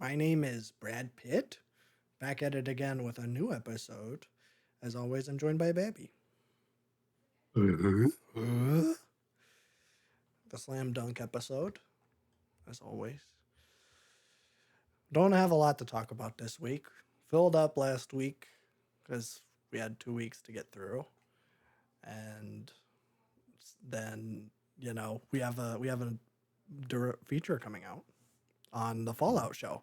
My name is Brad Pitt, back at it again with a new episode. As always, I'm joined by Babby. The slam dunk episode, as always. Don't have a lot to talk about this week. Filled up last week because we had 2 weeks to get through, and then we have a feature coming out on the Fallout show.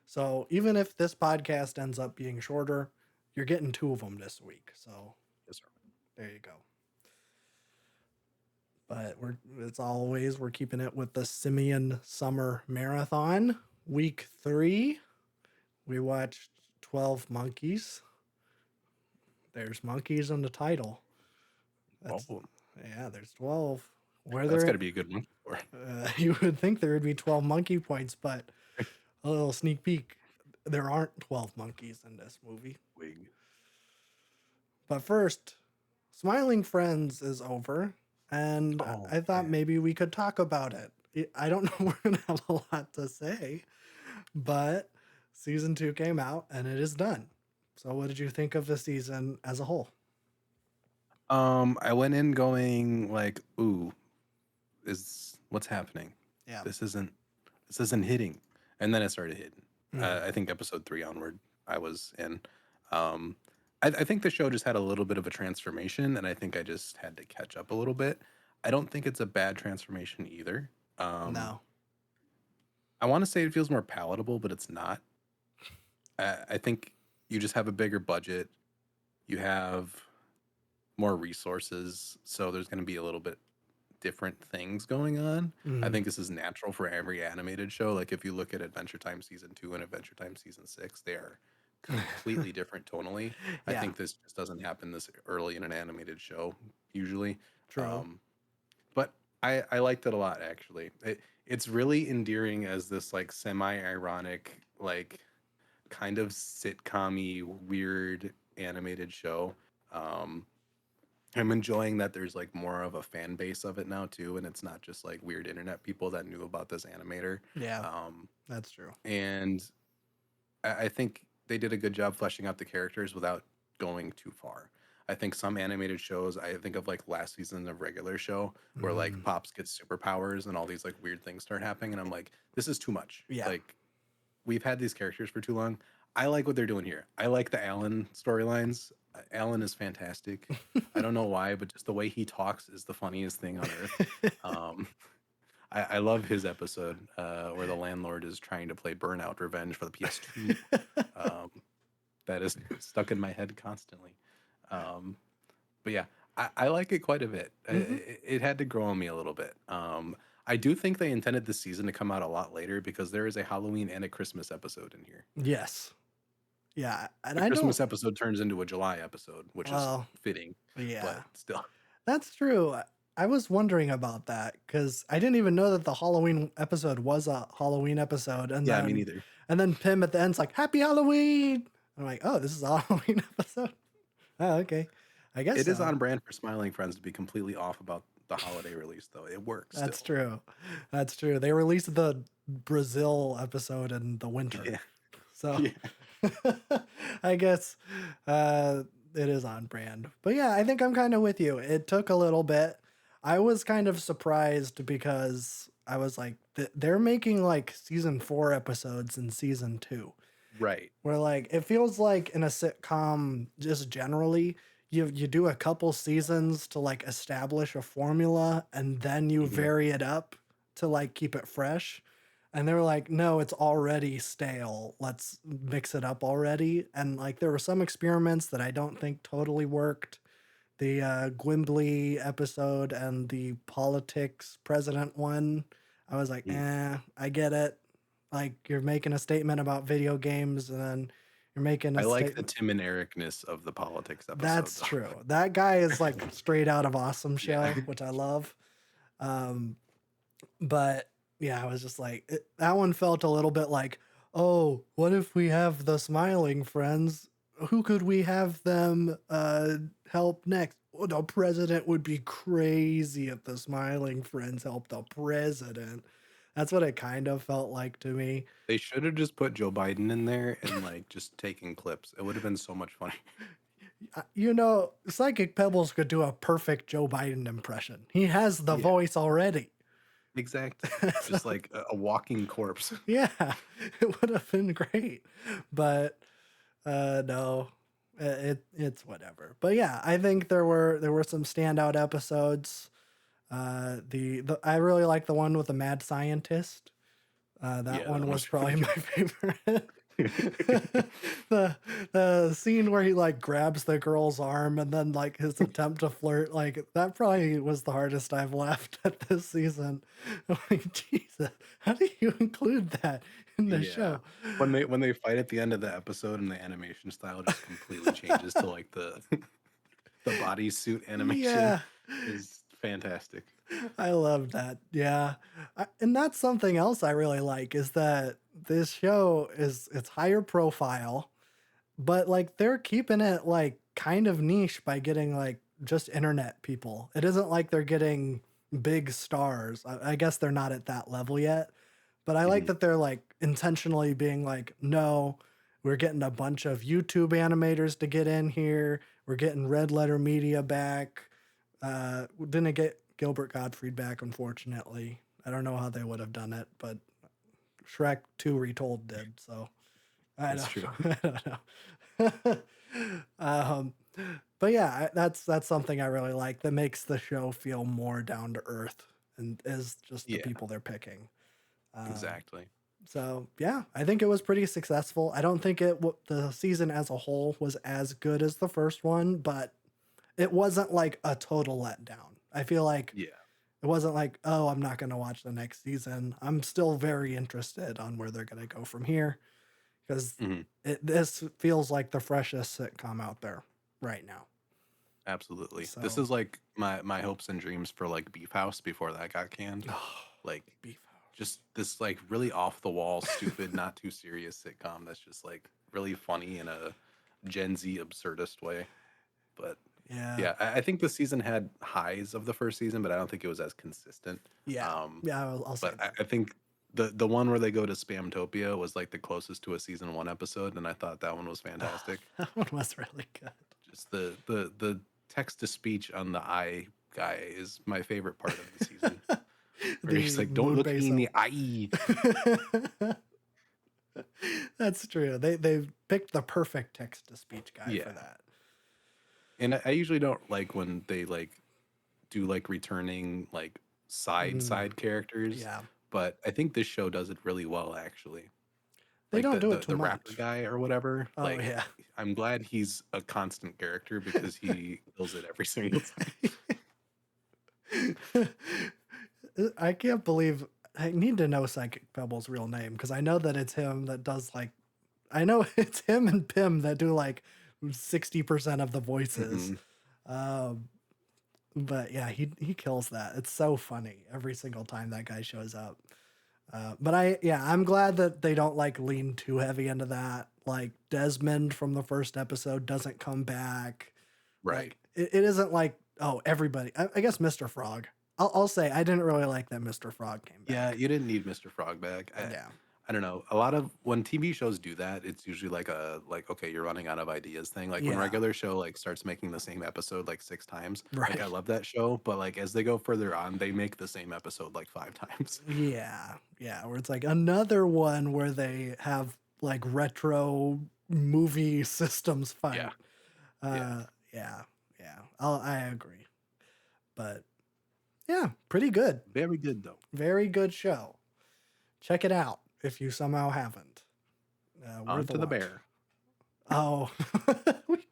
So even if this podcast ends up being shorter, you're getting 2 of them this week. So Yes, sir. there you go. But we're keeping it with the Simian Summer Marathon. Week 3, we watched 12 Monkeys. There's monkeys in the title. There's 12. That's got to be a good one. You would think there would be 12 monkey points, but a little sneak peek. There aren't 12 monkeys in this movie. Wig. But first, Smiling Friends is over, and I thought maybe we could talk about it. I don't know we're going to have a lot to say, but season 2 came out, and it is done. So what did you think of the season as a whole? I went in going like, ooh, what's happening? Yeah. This isn't hitting. And then it started hitting. I think episode 3 onward, I was in. I think the show just had a little bit of a transformation, and I think I just had to catch up a little bit. I don't think it's a bad transformation either. No. I want to say it feels more palatable, but it's not. I think you just have a bigger budget. You have more resources, so there's going to be a little bit different things going on. I think this is natural for every animated show. Like if you look at Adventure Time season 2 and Adventure Time season 6, they are completely different tonally. I think this just doesn't happen this early in an animated show usually. True. But I liked it a lot, actually. It's really endearing as this like semi-ironic, like kind of sitcom-y, weird animated show. I'm enjoying that there's like more of a fan base of it now too, and it's not just like weird internet people that knew about this animator. Yeah, that's true. And I think they did a good job fleshing out the characters without going too far. I think some animated shows, I think of like last season of Regular Show, where like Pops gets superpowers and all these like weird things start happening, and I'm like, this is too much. Yeah. Like, we've had these characters for too long. I like what they're doing here. I like the Alan storylines. Alan is fantastic. I don't know why, but just the way he talks is the funniest thing on earth. I love his episode where the landlord is trying to play Burnout Revenge for the PS2. That is stuck in my head constantly. But yeah, I like it quite a bit. It had to grow on me a little bit. I do think they intended this season to come out a lot later because there is a Halloween and a Christmas episode in here. Yes. Yeah, and the Christmas episode turns into a July episode, which is fitting. Yeah, but still, that's true. I was wondering about that because I didn't even know that the Halloween episode was a Halloween episode. And yeah, me neither. And then Pim at the end's like, "Happy Halloween!" I'm like, "Oh, this is a Halloween episode." Oh, okay. I guess it is on brand for Smiling Friends to be completely off about the holiday release, though. It works. That's true. That's true. They released the Brazil episode in the winter. Yeah. So I guess it is on brand. But yeah, I think I'm kind of with you. It took a little bit. I was kind of surprised because I was like, they're making like season 4 episodes in season 2. Right. Where like, it feels like in a sitcom, just generally, you do a couple seasons to like establish a formula and then you vary it up to like keep it fresh. And they were like, no, it's already stale. Let's mix it up already. And like, there were some experiments that I don't think totally worked. The Gwimbly episode and the politics president one, I was like, I get it. Like, you're making a statement about video games and then you're making I like the Tim and Eric-ness of the politics episode. That's true. That guy is like straight out of Awesome Show, which I love. But yeah, I was just like, that one felt a little bit like, oh, what if we have the Smiling Friends? Who could we have them help next? Well, the president would be crazy if the Smiling Friends helped the president. That's what it kind of felt like to me. They should have just put Joe Biden in there and like just taking clips. It would have been so much funny. Psychic Pebbles could do a perfect Joe Biden impression. He has the Yeah, voice already. exactly. So, Just like a walking corpse. yeah, it would have been great. But no, it's whatever. But yeah, I think there were some standout episodes. The I really like the one with the mad scientist. That Yeah, that one one was was pretty probably my favorite. good. The scene where he like grabs the girl's arm and then like his attempt to flirt, like that probably was the hardest I've laughed at this season. I'm like, Jesus, how do you include that in the Yeah. show? When they fight at the end of the episode and the animation style just completely changes to like the the bodysuit animation Yeah. is fantastic. I love that. Yeah. And that's something else I really like is that this show it's higher profile, but like they're keeping it like kind of niche by getting like just internet people. It isn't like they're getting big stars. I guess they're not at that level yet, but I like Mhm. that they're like intentionally being like, no, we're getting a bunch of YouTube animators to get in here. We're getting Red Letter Media back. We didn't get Gilbert Gottfried back, unfortunately. I don't know how they would have done it, but Shrek 2 Retold did, so I That's true. don't, I don't know. um, but yeah, that's something I really like that makes the show feel more down to earth and is just the Yeah, people they're picking. Um, exactly. so yeah, I think it was pretty successful. I don't think the season as a whole was as good as the first one, but it wasn't like a total letdown. I feel like Yeah. it wasn't like, oh, I'm not going to watch the next season. I'm still very interested on where they're going to go from here because Mhm. this feels like the freshest sitcom out there right now. Absolutely. This So, is like my hopes and dreams for like Beef House before that got canned. oh, Like Beef just this like really off the wall, stupid, not too serious sitcom that's just like really funny in a Gen Z absurdist way. But Yeah. yeah, I think the season had highs of the first season, but I don't think it was as consistent. Yeah. Um, Yeah. I'll say but I, that. I think the one where they go to Spamtopia was like the closest to a season one episode, and I thought that one was fantastic. That one was really good. Just the text to speech on the eye guy is my favorite part of the season. Where he's The like, "Don't moon look base me in of. the eye." That's true. They picked the perfect text to speech guy for Yeah, that. and I usually don't like when they like do like returning like Mm, side characters, yeah. but I think this show does it really well actually. They Like don't do it too the rapper much. guy or whatever. Oh Like yeah. I'm glad he's a constant character because he kills it every single time. I can't believe I need to know Psychic Pebble's real name because I know that it's him that does like I know it's him and Pim that do like 60% of the voices. Hmm. Um, but yeah, he kills that. It's so funny every single time that guy shows up. But I'm glad that they don't like lean too heavy into that. Like Desmond from the first episode doesn't come back. Right. Like it isn't like, oh, everybody. I guess Mr. Frog. I'll say I didn't really like that Mr. Frog came Yeah, back. you didn't need Mr. Frog back. Yeah. I don't know. A lot of when TV shows do that, it's usually like a like okay, you're running out of ideas thing. Like when Yeah. regular show like starts making the same episode like 6 times. Like I Right. love that show, but like as they go further on, they make the same episode like 5 times. Yeah. Yeah. Where it's like another one where they have like retro movie systems Yeah, fight. yeah, Uh, yeah. Yeah. I agree. But yeah, pretty good. very good though. Very good show. Check it out if you somehow haven't. On Worth a to the watch. bear. Oh, we-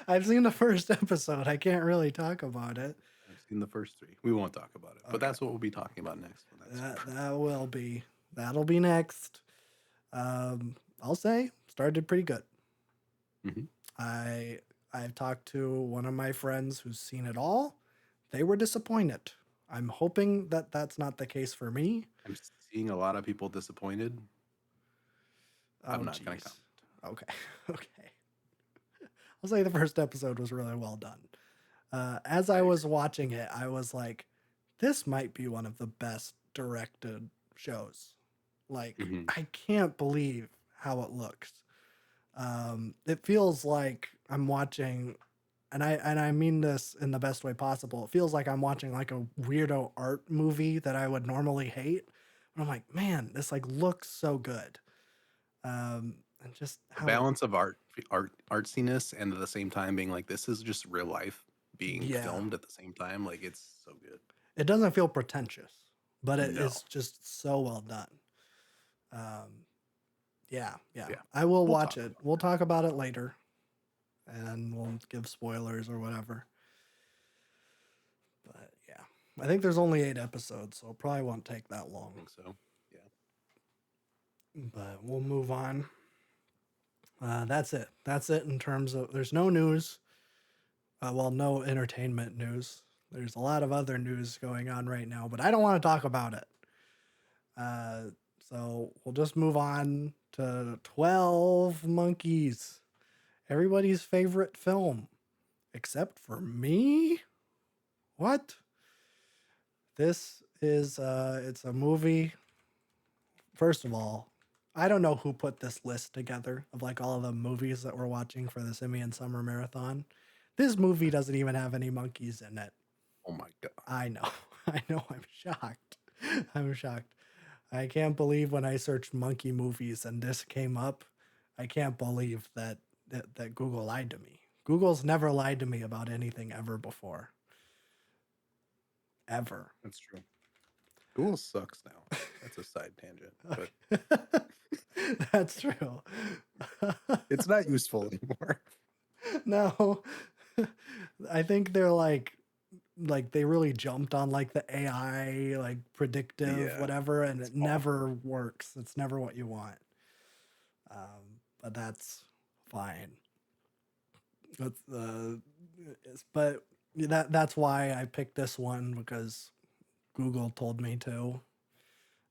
I've seen the first episode. I can't really talk about it. I've seen the first three. We won't talk about it, but Okay, that's what we'll be talking about next. When that's that'll be next. I'll say started pretty good. hmm. I I've talked to one of my friends who's seen it all. They were disappointed. I'm hoping that that's not the case for me. I'm seeing a lot of people disappointed. I'm Oh, not gonna geez. comment. Okay. Okay. I'll say the first episode was really well done. As I I agree. was watching it, I was like, this might be one of the best directed shows. Like, Hmm. I can't believe how it looks. It feels like I'm watching, and I mean this in the best way possible. It feels like I'm watching like a weirdo art movie that I would normally hate. But I'm like, man, this like looks so good. And just The how it, balance of artsiness, and at the same time being like this is just real life being yeah, filmed at the same time. Like it's so good. it doesn't feel pretentious, but it No. is just so well done. Um, yeah, yeah. Yeah. I will We'll watch talk it. about We'll talk about it later, and we'll give spoilers or whatever. But yeah, I think there's only 8 episodes, so it probably won't take that it. I long. think so. Yeah. But we'll move on. That's it. That's it in terms of there's no news. Well, no entertainment news. There's a lot of other news going on right now, but I don't want to talk about it. Uh, so we'll just move on to 12 Monkeys, everybody's favorite film, except for me. What? This is it's a movie. First of all, I don't know who put this list together of like all of the movies that we're watching for the Simian Summer Marathon. This movie doesn't even have any monkeys in it. Oh my god. I know. I know. I'm shocked. I'm shocked. I can't believe when I searched monkey movies and this came up. I can't believe that Google lied to me. Google's never lied to me about anything ever before. Ever. That's true. Google sucks now. That's a side tangent, but That's true. it's not useful anymore. No. I think they're like they really jumped on like the AI like predictive Yeah. whatever and It's it awful. never works. It's never what you want. But that's fine. But but that's why I picked this one because Google told me to,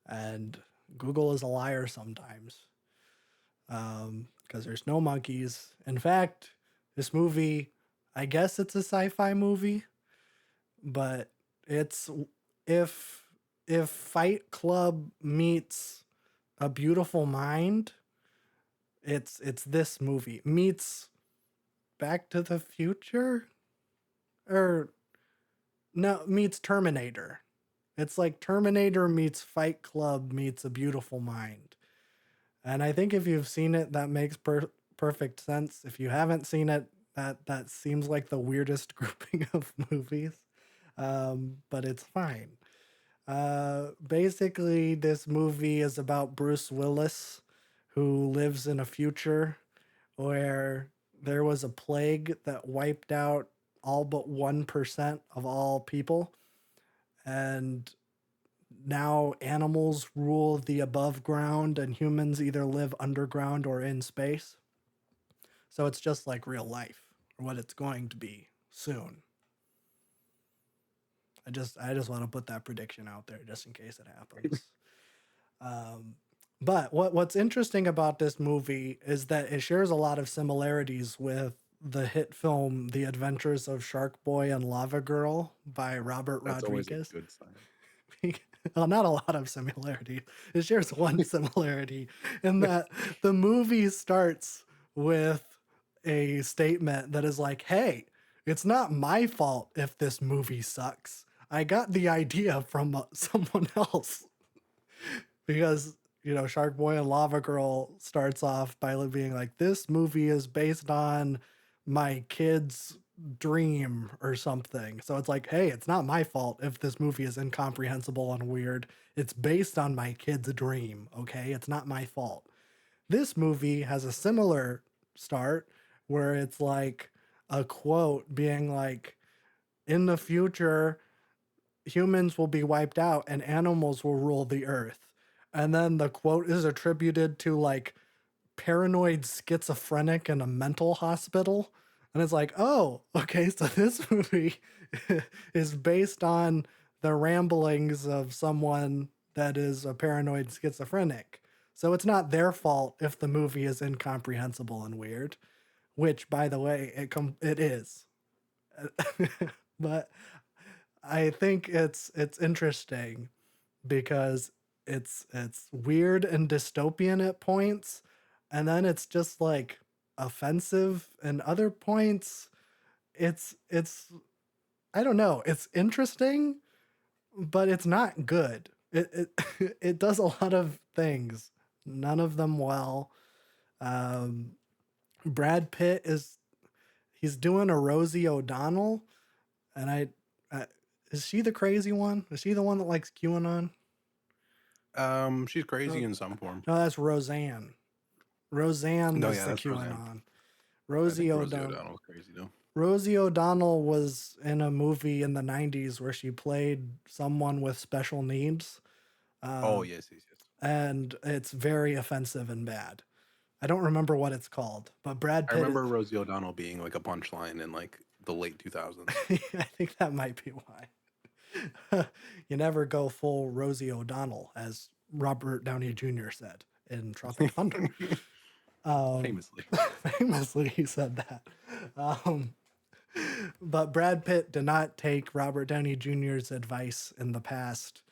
and Google is a liar sometimes. Because there's no monkeys. In fact, this movie, I guess it's a sci-fi movie, but it's if if Fight Club meets A Beautiful Mind, it's this movie meets Back to the Future or no meets Terminator. It's like Terminator meets Fight Club meets A Beautiful Mind. And I think if you've seen it, that makes perfect sense. If you haven't seen it, that seems like the weirdest grouping of movies. But it's fine. Basically, this movie is about Bruce Willis, who lives in a future where there was a plague that wiped out all but 1% of all people. And now animals rule the above ground and humans either live underground or in space. So it's just like real life, or what it's going to be soon. I just want to put that prediction out there just in case it happens. Um, but what's interesting about this movie is that it shares a lot of similarities with the hit film The Adventures of Shark Boy and Lava Girl by Robert That's always a Rodriguez. good sign. Well, not a lot of similarity. It shares one similarity in that the movie starts with a statement that is like, hey, it's not my fault if this movie sucks. I got the idea from someone else. Because, Shark Boy and Lava Girl starts off by being like, this movie is based on my kid's dream or something. So it's like, hey, it's not my fault if this movie is incomprehensible and weird. It's based on my kid's dream, okay? It's not my fault. This movie has a similar start where it's like a quote being like, in the future, humans will be wiped out and animals will rule the earth. And then the quote is attributed to like paranoid schizophrenic in a mental hospital. And it's like, oh, okay, so this movie is based on the ramblings of someone that is a paranoid schizophrenic. So it's not their fault if the movie is incomprehensible and weird, which, by the way, it is. But I think it's interesting because It's weird and dystopian at points, and then it's just like offensive and other points. It's I don't know. It's interesting, but it's not good. It does a lot of things, none of them well. Um, Brad Pitt he's doing a Rosie O'Donnell, and I is she the crazy one? Is she the one that likes QAnon? She's crazy No, in some form. no, that's Roseanne. Roseanne No, was yeah, the that's Roseanne. QAnon. I think Rosie Rosie O'Donnell. O'Donnell's crazy though. Rosie O'Donnell was in a movie in the 90s where she played someone with special needs. Oh Um, yes, yes, yes. and it's very offensive and bad. I don't remember what it's called, but Brad I Pitt, remember Rosie O'Donnell being like a punchline in like the late 2000s. I think that might be why. You never go full Rosie O'Donnell, as Robert Downey Jr. said in Tropic Thunder. Um, Famously. famously, he said that. Um, but Brad Pitt did not take Robert Downey Jr.'s advice in the past,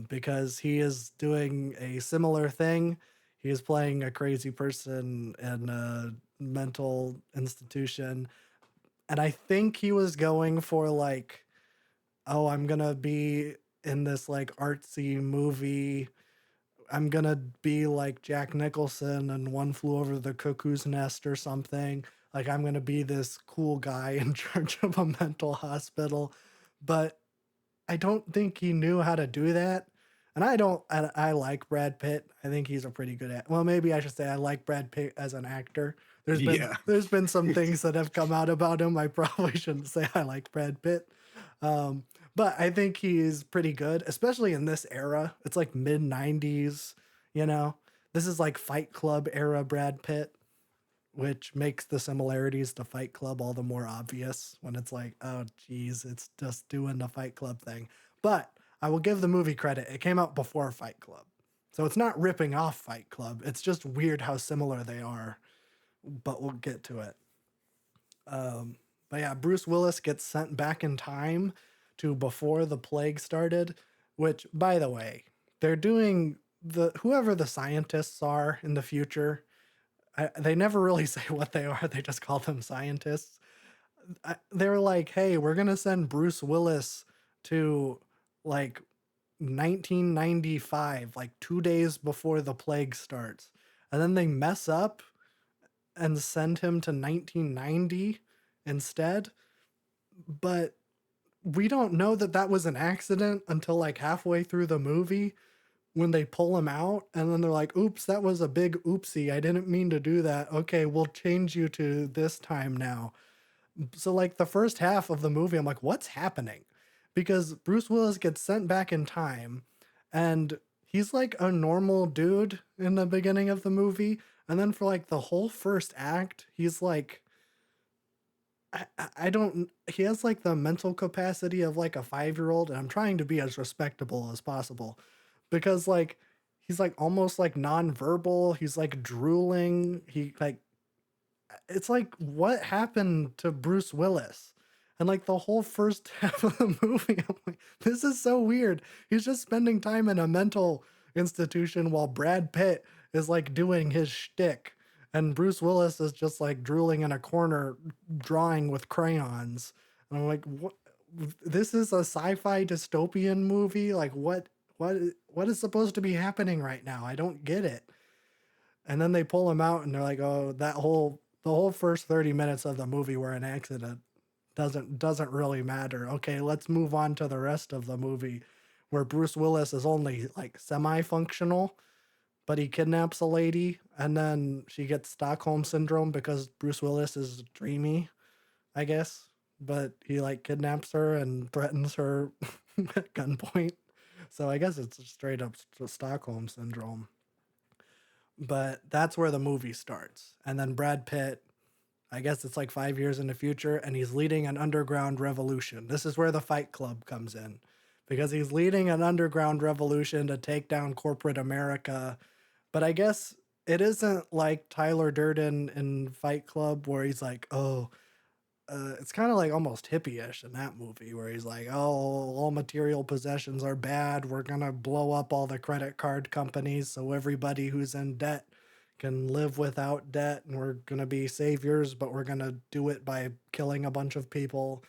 because he is doing a similar thing. He is playing a crazy person in a mental institution. And I think he was going for like, oh, I'm going to be in this like artsy movie. I'm going to be like Jack Nicholson and One Flew Over the Cuckoo's Nest or something. Like, I'm going to be this cool guy in charge of a mental hospital. But I don't think he knew how to do that. And I like Brad Pitt. I think he's a pretty good well, maybe I should say I like Brad Pitt as an actor. Yeah. There's been some things that have come out about him. I probably shouldn't say I like Brad Pitt. Um, but I think he's pretty good, especially in this era. It's like mid 90s, you know. This is like Fight Club era Brad Pitt, which makes the similarities to Fight Club all the more obvious when it's like, oh, geez, it's just doing the Fight Club thing. But I will give the movie credit. It came out before Fight Club. So it's not ripping off Fight Club. It's just weird how similar they are, but we'll get to it. But yeah, Bruce Willis gets sent back in time to before the plague started, which, by the way, they're doing whoever the scientists are in the future. They never really say what they are. They just call them scientists. They're like, hey, we're going to send Bruce Willis to like 1995, like 2 days before the plague starts. And then they mess up and send him to 1990 instead. But we don't know that that was an accident until like halfway through the movie when they pull him out, and then they're like, oops, that was a big oopsie. I didn't mean to do that. Okay, we'll change you to this time now. So, like, the first half of the movie, I'm like, what's happening? Because Bruce Willis gets sent back in time, and he's like a normal dude in the beginning of the movie. And then for like the whole first act, he's like, I don't, he has like the mental capacity of like a 5-year-old, and I'm trying to be as respectable as possible because like he's like almost like nonverbal. He's like drooling. He like it's like what happened to Bruce Willis? And like the whole first half of the movie, I'm like, this is so weird. He's just spending time in a mental institution while Brad Pitt is like doing his shtick. And Bruce Willis is just like drooling in a corner, drawing with crayons. And I'm like, what? This is a sci-fi dystopian movie? Like, what is supposed to be happening right now? I don't get it. And then they pull him out and they're like, oh, the whole first 30 minutes of the movie were an accident. Doesn't really matter. Okay, let's move on to the rest of the movie where Bruce Willis is only like semi-functional, but he kidnaps a lady and then she gets Stockholm syndrome because Bruce Willis is dreamy, I guess. But he like kidnaps her and threatens her at gunpoint. So I guess it's straight up Stockholm syndrome. But that's where the movie starts. And then Brad Pitt, I guess it's like 5 years in the future, and he's leading an underground revolution. This is where the Fight Club comes in because he's leading an underground revolution to take down corporate America. But I guess it isn't like Tyler Durden in Fight Club where he's like, oh, it's kind of like almost hippie-ish in that movie where he's like, oh, all material possessions are bad. We're gonna blow up all the credit card companies so everybody who's in debt can live without debt, and we're gonna be saviors, but we're gonna do it by killing a bunch of people,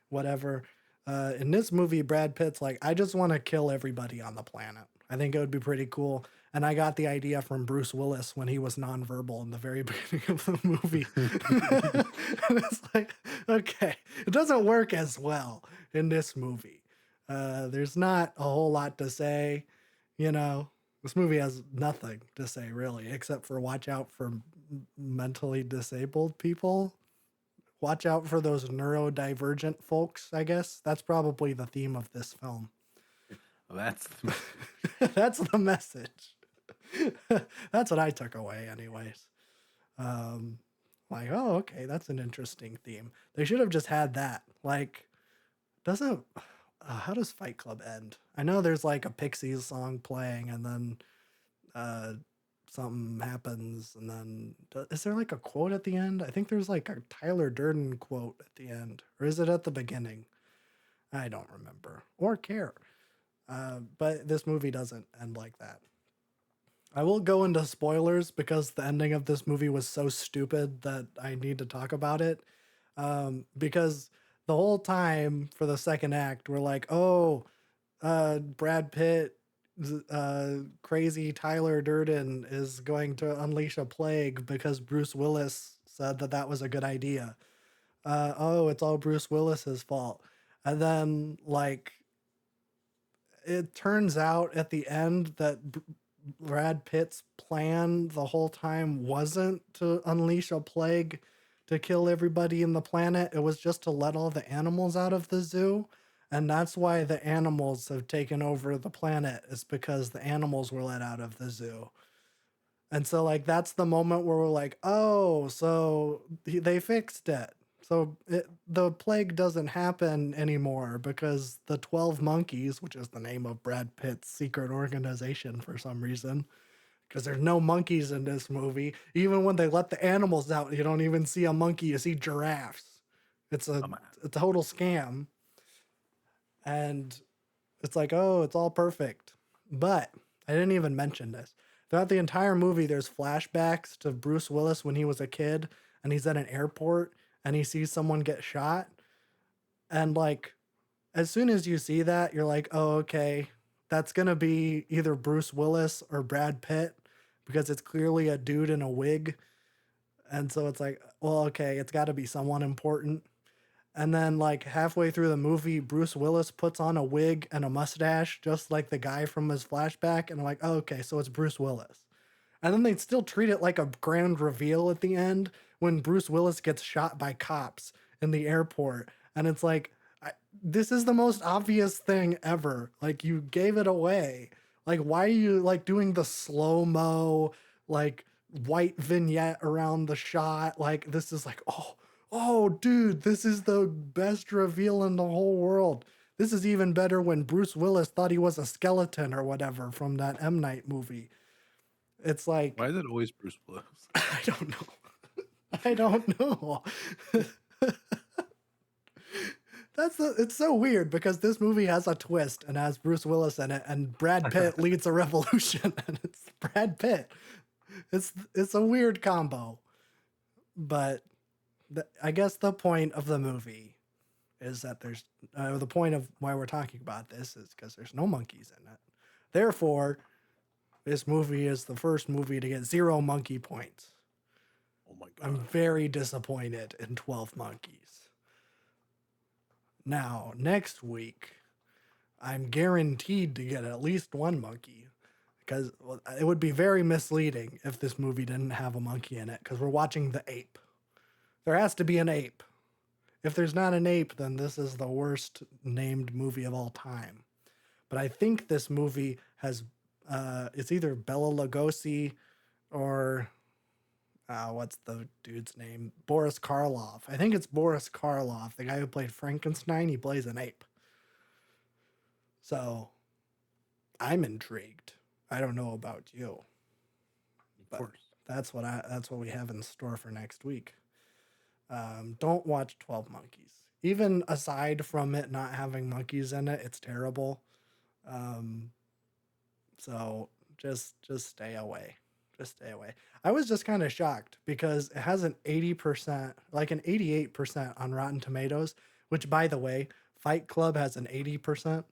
whatever. In this movie, Brad Pitt's like, I just want to kill everybody on the planet. I think it would be pretty cool. And I got the idea from Bruce Willis when he was nonverbal in the very beginning of the movie. And it's like, okay, it doesn't work as well in this movie. There's not a whole lot to say, you know. This movie has nothing to say really, except for watch out for mentally disabled people. Watch out for those neurodivergent folks, I guess. That's probably the theme of this film. Well, that's That's the message. That's what I took away, anyways. Like, oh, okay, that's an interesting theme. They should have just had that. Like, doesn't how does Fight Club end? I know there's like a Pixies song playing, and then uh, something happens, and then is there like a quote at the end? I think there's like a Tyler Durden quote at the end, or is it at the beginning? I don't remember or care. But this movie doesn't end like that. I will go into spoilers because the ending of this movie was so stupid that I need to talk about it. Because the whole time for the second act, we're like, oh, Brad Pitt, crazy Tyler Durden is going to unleash a plague because Bruce Willis said that that was a good idea. Oh, it's all Bruce Willis's fault. And then, like, it turns out at the end that Brad Pitt's plan the whole time wasn't to unleash a plague to kill everybody in the planet. It was just to let all the animals out of the zoo. And that's why the animals have taken over the planet, is because the animals were let out of the zoo. And so, like, that's the moment where we're like, oh, so they fixed it. So the plague doesn't happen anymore because the 12 Monkeys, which is the name of Brad Pitt's secret organization for some reason, because there's no monkeys in this movie. Even when they let the animals out, you don't even see a monkey, you see giraffes. It's a total scam. And it's like, oh, it's all perfect. But I didn't even mention this. Throughout the entire movie, there's flashbacks to Bruce Willis when he was a kid and he's at an airport and he sees someone get shot. And like, as soon as you see that, you're like, oh, okay, that's going to be either Bruce Willis or Brad Pitt because it's clearly a dude in a wig. And so it's like, well, okay, it's got to be someone important. And then, like, halfway through the movie, Bruce Willis puts on a wig and a mustache, just like the guy from his flashback. And I'm like, oh, okay, so it's Bruce Willis. And then they still treat it like a grand reveal at the end when Bruce Willis gets shot by cops in the airport. And it's like, this is the most obvious thing ever. Like, you gave it away. Like, why are you, like, doing the slow-mo, like, white vignette around the shot? Like, this is like, oh, dude, this is the best reveal in the whole world. This is even better when Bruce Willis thought he was a skeleton or whatever from that M. Night movie. It's like, why is it always Bruce Willis? I don't know. I don't know. It's so weird because this movie has a twist and has Bruce Willis in it, and Brad Pitt leads a revolution, and it's Brad Pitt. It's a weird combo, but I guess the point of the movie is that there's the point of why we're talking about this is because there's no monkeys in it. Therefore, this movie is the first movie to get 0 monkey points. Oh my god! I'm very disappointed in 12 Monkeys. Now, next week, I'm guaranteed to get at least 1 monkey because it would be very misleading if this movie didn't have a monkey in it because we're watching the ape. There has to be an ape. If there's not an ape, then this is the worst named movie of all time. But I think this movie has, it's either Bela Lugosi or, what's the dude's name? Boris Karloff. I think it's Boris Karloff, the guy who played Frankenstein. He plays an ape. So I'm intrigued. I don't know about you. Of course. That's what we have in store for next week. Don't watch 12 Monkeys. Even aside from it not having monkeys in it, it's terrible. Um, so just stay away. Just stay away. I was just kind of shocked because it has an 80%, like an 88% on Rotten Tomatoes, which by the way, Fight Club has an 80%.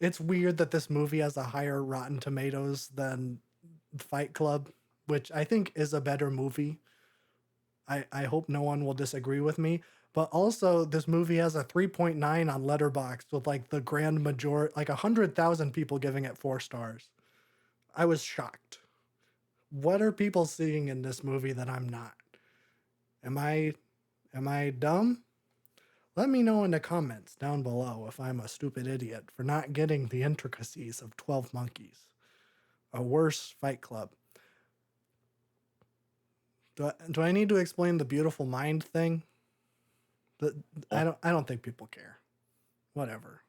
It's weird that this movie has a higher Rotten Tomatoes than Fight Club, which I think is a better movie. I hope no one will disagree with me. But also, this movie has a 3.9 on Letterboxd with like the grand majority, like 100,000 people giving it 4 stars. I was shocked. What are people seeing in this movie that I'm not? Am I am I dumb? Let me know in the comments down below if I'm a stupid idiot for not getting the intricacies of 12 Monkeys, a worse Fight Club. Do I need to explain the beautiful mind thing? But I don't think people care. Whatever.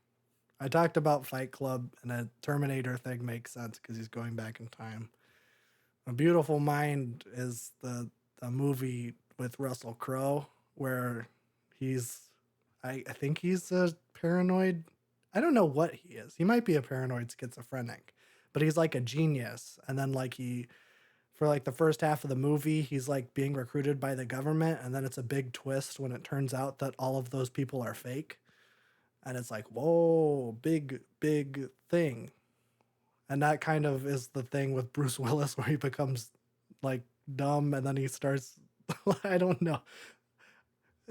I talked about Fight Club, and a Terminator thing makes sense because he's going back in time. A Beautiful Mind is the movie with Russell Crowe where he's I think he's a paranoid. I don't know what he is. He might be a paranoid schizophrenic, but he's like a genius. And then like he for like the first half of the movie, he's like being recruited by the government, and then it's a big twist when it turns out that all of those people are fake. And it's like, whoa, big thing. And that kind of is the thing with Bruce Willis where he becomes like dumb and then he starts I don't know.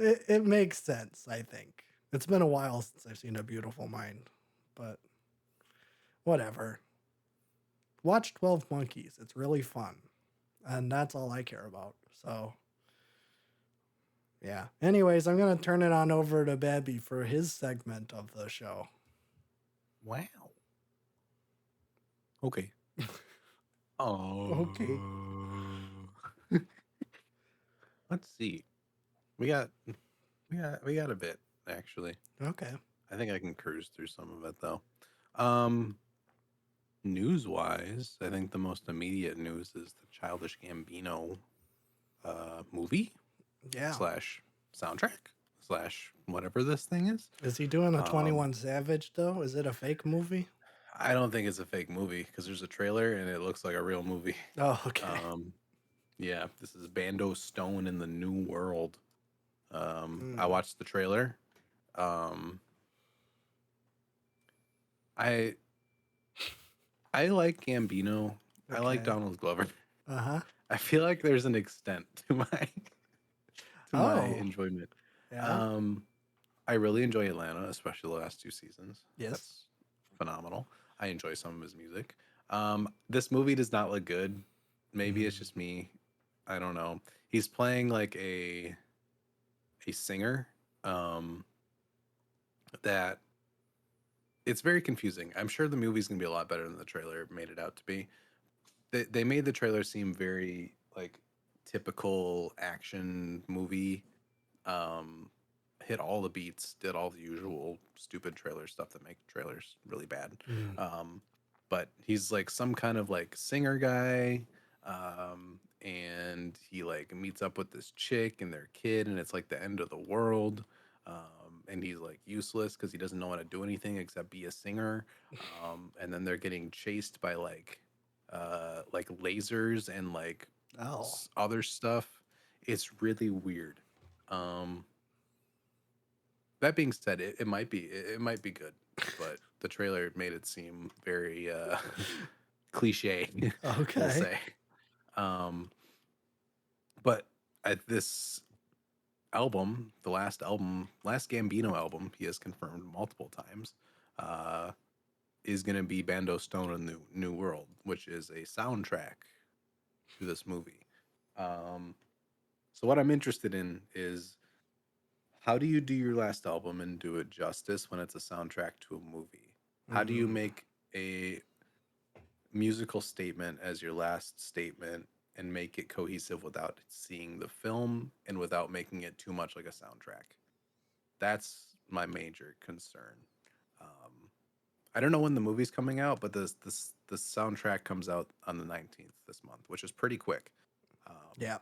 It makes sense, I think. It's been a while since I've seen A Beautiful Mind, but whatever. Watch 12 Monkeys. It's really fun. And that's all I care about. So yeah. Anyways, I'm gonna turn it on over to Babby for his segment of the show. Wow. Okay. Okay. Oh. Let's see. We got we got a bit actually. Okay. I think I can cruise through some of it though. Um News wise, I think the most immediate news is the Childish Gambino movie Yeah. slash soundtrack slash whatever this thing is. Is he doing a Um 21 Savage though? Is it a fake movie? I don't think it's a fake movie because there's a trailer and it looks like a real movie. Oh, okay. Um yeah, this is Bando Stone in the New World. I Mm, watched the trailer. Um I I like Gambino. I like okay. Donald Glover. Uh-huh. I feel like there's an extent to my Oh, enjoyment. yeah. Um, I really enjoy Atlanta, especially the last 2 seasons. Yes. That's phenomenal. I enjoy some of his music. This movie does not look good. Maybe it's Mm, just me. I don't know. He's playing like a singer. Um, that it's very confusing. I'm sure the movie's gonna be a lot better than the trailer made it out to be. They made the trailer seem very like typical action movie. Um, hit all the beats, did all the usual stupid trailer stuff that make trailers really bad. mm. Um, but he's like some kind of like singer guy. And he like meets up with this chick and their kid, and it's like the end of the world. And he's like useless because he doesn't know how to do anything except be a singer. And then they're getting chased by like lasers and like Oh. other stuff. It's really weird. Um, that being said, it might be good, but the trailer made it seem very cliche, we'll Okay. say. Um, but at this album, the last Gambino album, he has confirmed multiple times, uh, is going to be Bando Stone in the New World, which is a soundtrack to this movie. Um, so what I'm interested in is how do you do your last album and do it justice when it's a soundtrack to a movie? How do you Mm, make a musical statement as your last statement and make it cohesive without seeing the film and without making it too much like a soundtrack? That's my major concern. Um, I don't know when the movie's coming out, but the soundtrack comes out on the 19th this month, which is pretty quick. Um, yeah.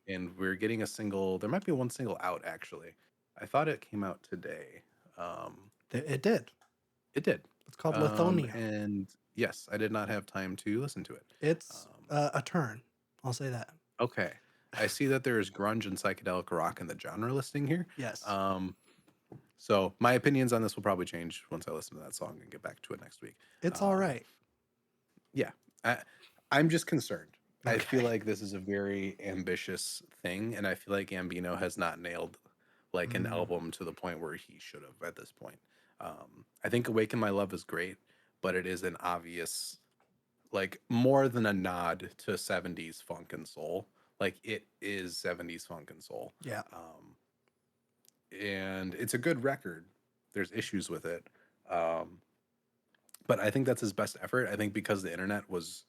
and we're getting a single. There might be one single out actually. I thought it came out today. Um, It did. it did. It's called Lithonia. And yes, I did not have time to listen to it. It's Um, a turn. I'll say that. okay. I see that there is grunge and psychedelic rock in the genre listing here. Yes. Um, so my opinions on this will probably change once I listen to that song and get back to it next week. It's all Um, right. yeah, I, I'm just concerned. I feel Okay. like this is a very ambitious thing, and I feel like Gambino has not nailed like an Mm, album to the point where he should have at this point. I think "Awaken My Love" is great, but it is an obvious, like more than a nod to '70s funk and soul. Like it is '70s funk and soul, yeah. um, and it's a good record. There's issues with it, um, but I think that's his best effort. I think because the internet was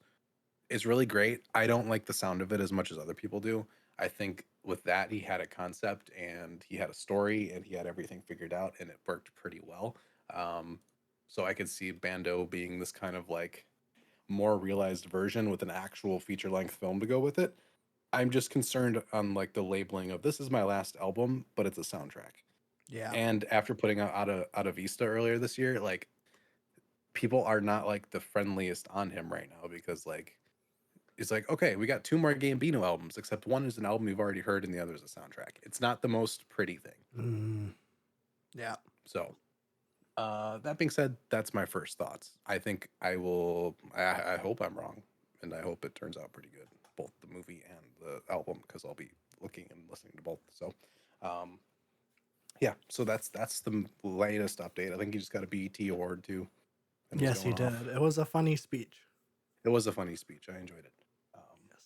is really great. I don't like the sound of it as much as other people do. I think with that he had a concept and he had a story and he had everything figured out and it worked pretty well. Um, so I could see Bando being this kind of like more realized version with an actual feature length film to go with it. I'm just concerned on like the labeling of this is my last album, but it's a soundtrack. Yeah. And after putting out of Vista earlier this year, like people are not like the friendliest on him right now because like it's like, okay, we got two more Gambino albums, except one is an album you've already heard and the other is a soundtrack. It's not the most pretty thing. Mm, yeah. So, that being said, that's my first thoughts. I think I will, I hope I'm wrong, and I hope it turns out pretty good, both the movie and the album, because I'll be looking and listening to both. So, um, yeah, so that's the latest update. I think he just got a BET award too, and was Yes, he going did. off. It was a funny speech. It was a funny speech. I enjoyed it. Yes.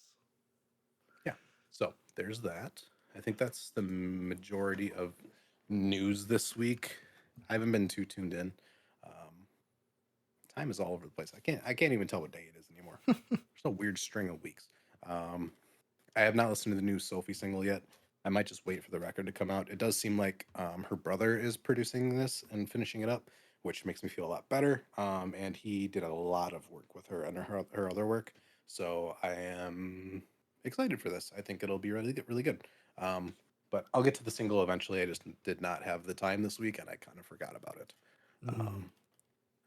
Yeah. So there's that. I think that's the majority of news this week. I haven't been too tuned in. Um, Time is all over the place. I can't even tell what day it is anymore. There's no weird string of weeks. Um, I have not listened to the new Sophie single yet. I might just wait for the record to come out. It does seem like her brother is producing this and finishing it up, which makes me feel a lot better. And he did a lot of work with her and her other work. So I am excited for this. I think it'll be really good, really good. But I'll get to the single eventually. I just did not have the time this week, and I kind of forgot about it. Mm.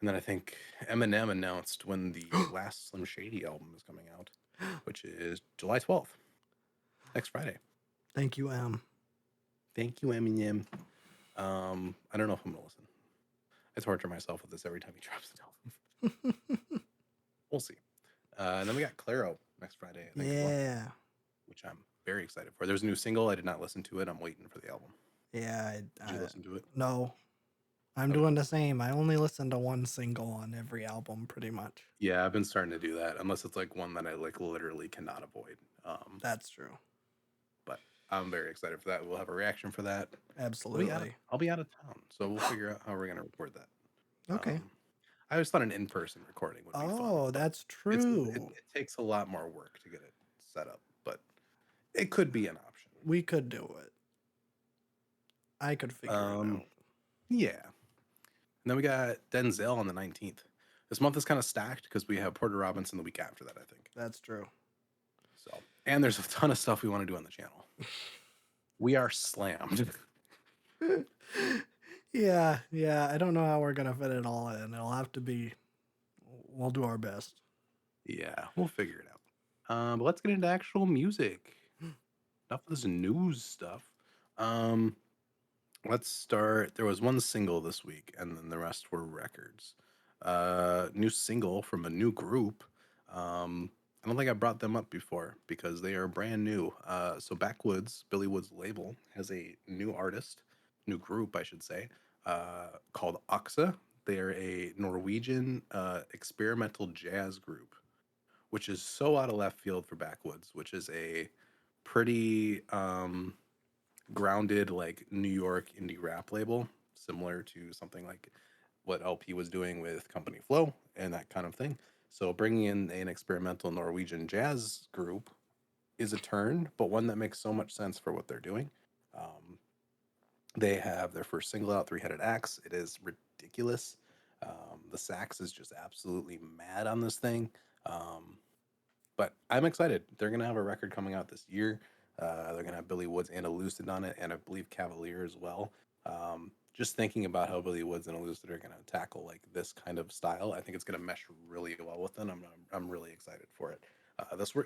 And then I think Eminem announced when the last Slim Shady album is coming out, which is July 12th, next Friday. Thank you, M. Thank you, Eminem. I don't know if I'm gonna listen. I torture myself with this every time he drops an album. We'll see. And then we got Claro next Friday, I think, as well, Yeah. which I'm very excited for. There's a new single. I did not listen to it. I'm waiting for the album. Yeah. Did you listen to it? No, I'm Okay. doing the same. I only listen to one single on every album, pretty much. Yeah, I've been starting to do that, unless it's like one that I like literally cannot avoid. That's true. But I'm very excited for that. We'll have a reaction for that. Absolutely. I'll be out of town, so we'll figure out how we're gonna record that. Okay. I always thought an in-person recording would be fun, Oh, but that's it true. takes a lot more work to get it set up. But it could be an option. We could do it. I could figure it Um, out. yeah. And then we got Denzel on the 19th. This month is kind of stacked because we have Porter Robinson the week after that, I think. That's true. So, and there's a ton of stuff we want to do on the channel. We are slammed. Yeah, yeah. I don't know how we're gonna fit it all in. It'll have to be. We'll do our best. Yeah, we'll figure it out. But let's get into actual music. Enough of this news stuff. Um, let's start. There was one single this week, and then the rest were records. New single from a new group. I don't think I brought them up before because they are brand new. So Backwoods, Billy Wood's label, has a new artist, new group, I should say, called Oxa. They are a Norwegian experimental jazz group, which is so out of left field for Backwoods, which is a pretty grounded like New York indie rap label, similar to something like what LP was doing with Company Flow and that kind of thing. So bringing in an experimental Norwegian jazz group is a turn, but one that makes so much sense for what they're doing. Um, they have their first single out, Three Headed Axe. It is ridiculous. The sax is just absolutely mad on this thing. Um, but I'm excited. They're gonna have a record coming out this year. They're gonna have Billy Woods and Elucid on it, and I believe Cavalier as well. Just thinking about how Billy Woods and Elucid are gonna tackle like this kind of style, I think it's gonna mesh really well with them. I'm really excited for it.